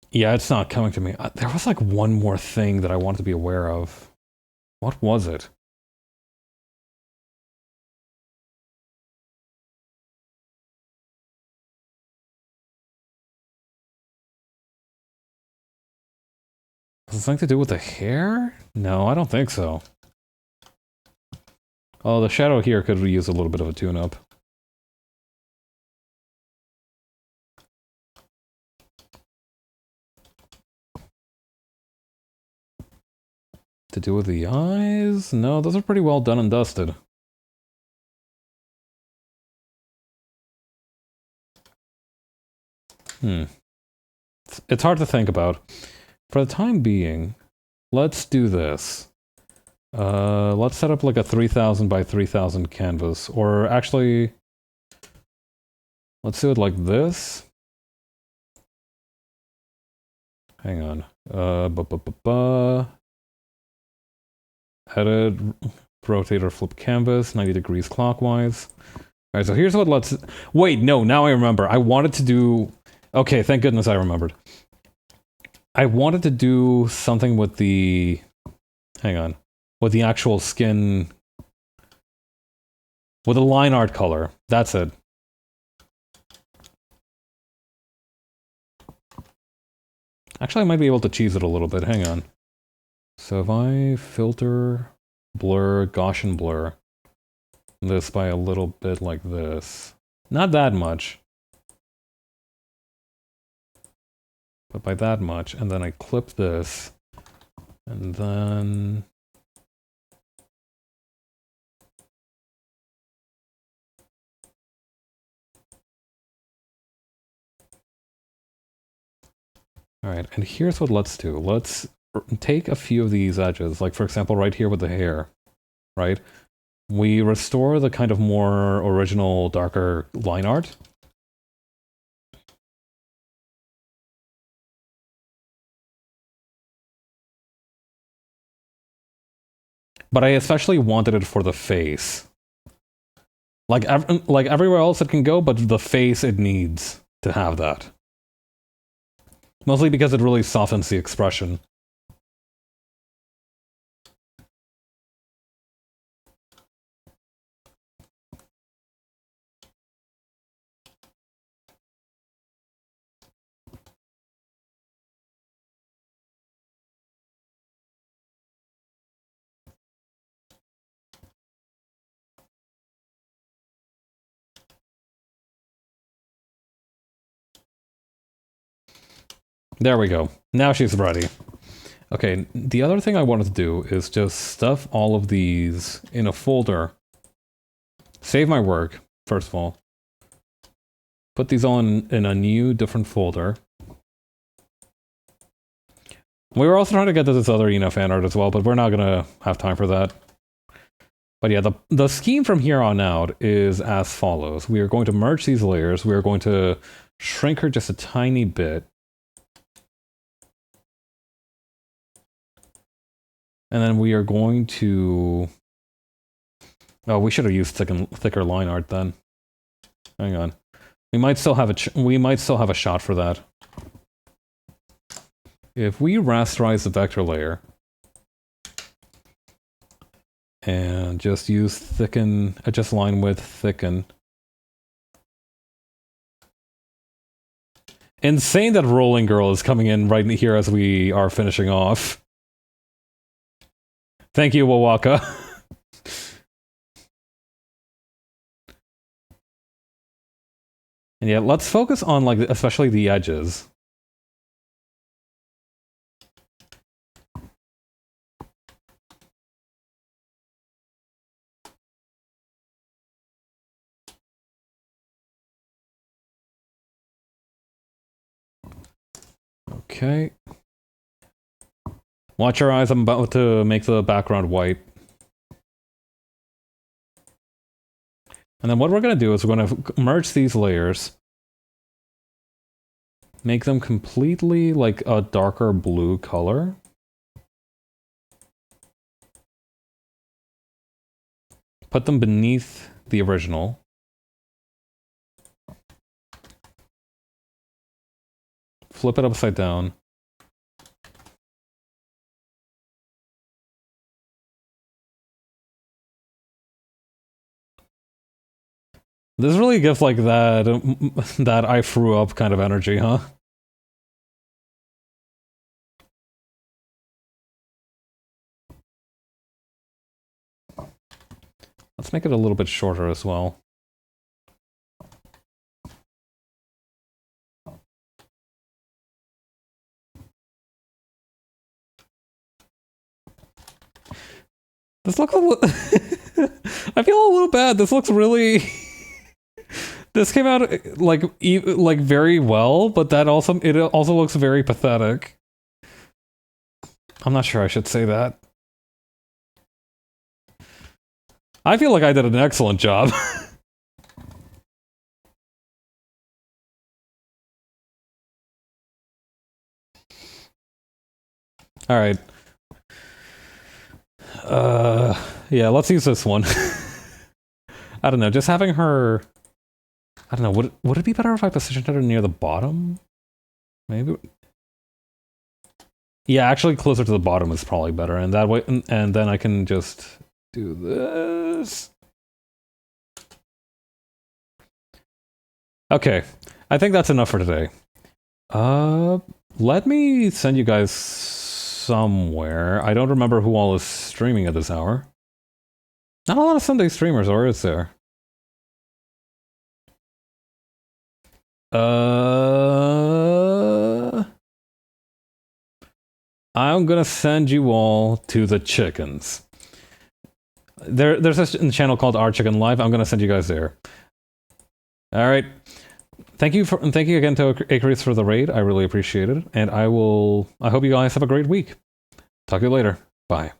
Yeah, it's not coming to me. There was like one more thing that I wanted to be aware of. What was it? Was it something to do with the hair? No, I don't think so. Oh, the shadow here could use a little bit of a tune-up. To do with the eyes? No, those are pretty well done and dusted. It's hard to think about. For the time being, let's do this. Let's set up like a 3000 by 3000 canvas. Or actually, let's do it like this. Hang on. Edit, rotate or flip canvas, 90 degrees clockwise. Alright, so here's what let's... Wait, no, now I remember. I wanted to do... Okay, thank goodness I remembered. I wanted to do something with the... Hang on. With the actual skin... With the line art color. That's it. Actually, I might be able to cheese it a little bit. Hang on. So if I filter, blur, Gaussian blur, this by a little bit like this. Not that much. But by that much. And then I clip this. And then... Alright, and here's what let's do. Let's take a few of these edges, like for example right here with the hair, right? We restore the kind of more original, darker line art. But I especially wanted it for the face. Like everywhere else it can go, but the face it needs to have that. Mostly because it really softens the expression. There we go. Now she's ready. Okay, the other thing I wanted to do is just stuff all of these in a folder. Save my work, first of all. Put these all in a new, different folder. We were also trying to get to this other fan art as well, but we're not gonna have time for that. But yeah, the scheme from here on out is as follows. We are going to merge these layers. We are going to shrink her just a tiny bit. And then we are going to... Oh, we should have used thicker line art then. Hang on. We might still have a shot for that. If we rasterize the vector layer and just use thicken, adjust line width, thicken. Insane that Rolling Girl is coming in right here as we are finishing off. Thank you, Wawaka. And yeah, let's focus on, like, especially the edges. Okay. Watch your eyes, I'm about to make the background white. And then what we're going to do is we're going to merge these layers. Make them completely like a darker blue color. Put them beneath the original. flip it upside down. This really gives like that I threw up kind of energy, huh? Let's make it a little bit shorter as well. This looks a little... I feel a little bad. This looks really... This came out like very well, but it also looks very pathetic. I'm not sure I should say that. I feel like I did an excellent job. All right. Yeah, let's use this one. I don't know, just having her... I don't know, would it be better if I positioned her near the bottom? Maybe? Yeah, actually closer to the bottom is probably better, and that way, and then I can just do this. Okay, I think that's enough for today. Let me send you guys somewhere. I don't remember who all is streaming at this hour. Not a lot of Sunday streamers, or is there? I'm gonna send you all to the chickens. There's a channel called Our Chicken Live. I'm gonna send you guys there. All right. Thank you again to Icarus for the raid. I really appreciate it, and I hope you guys have a great week. Talk to you later. Bye.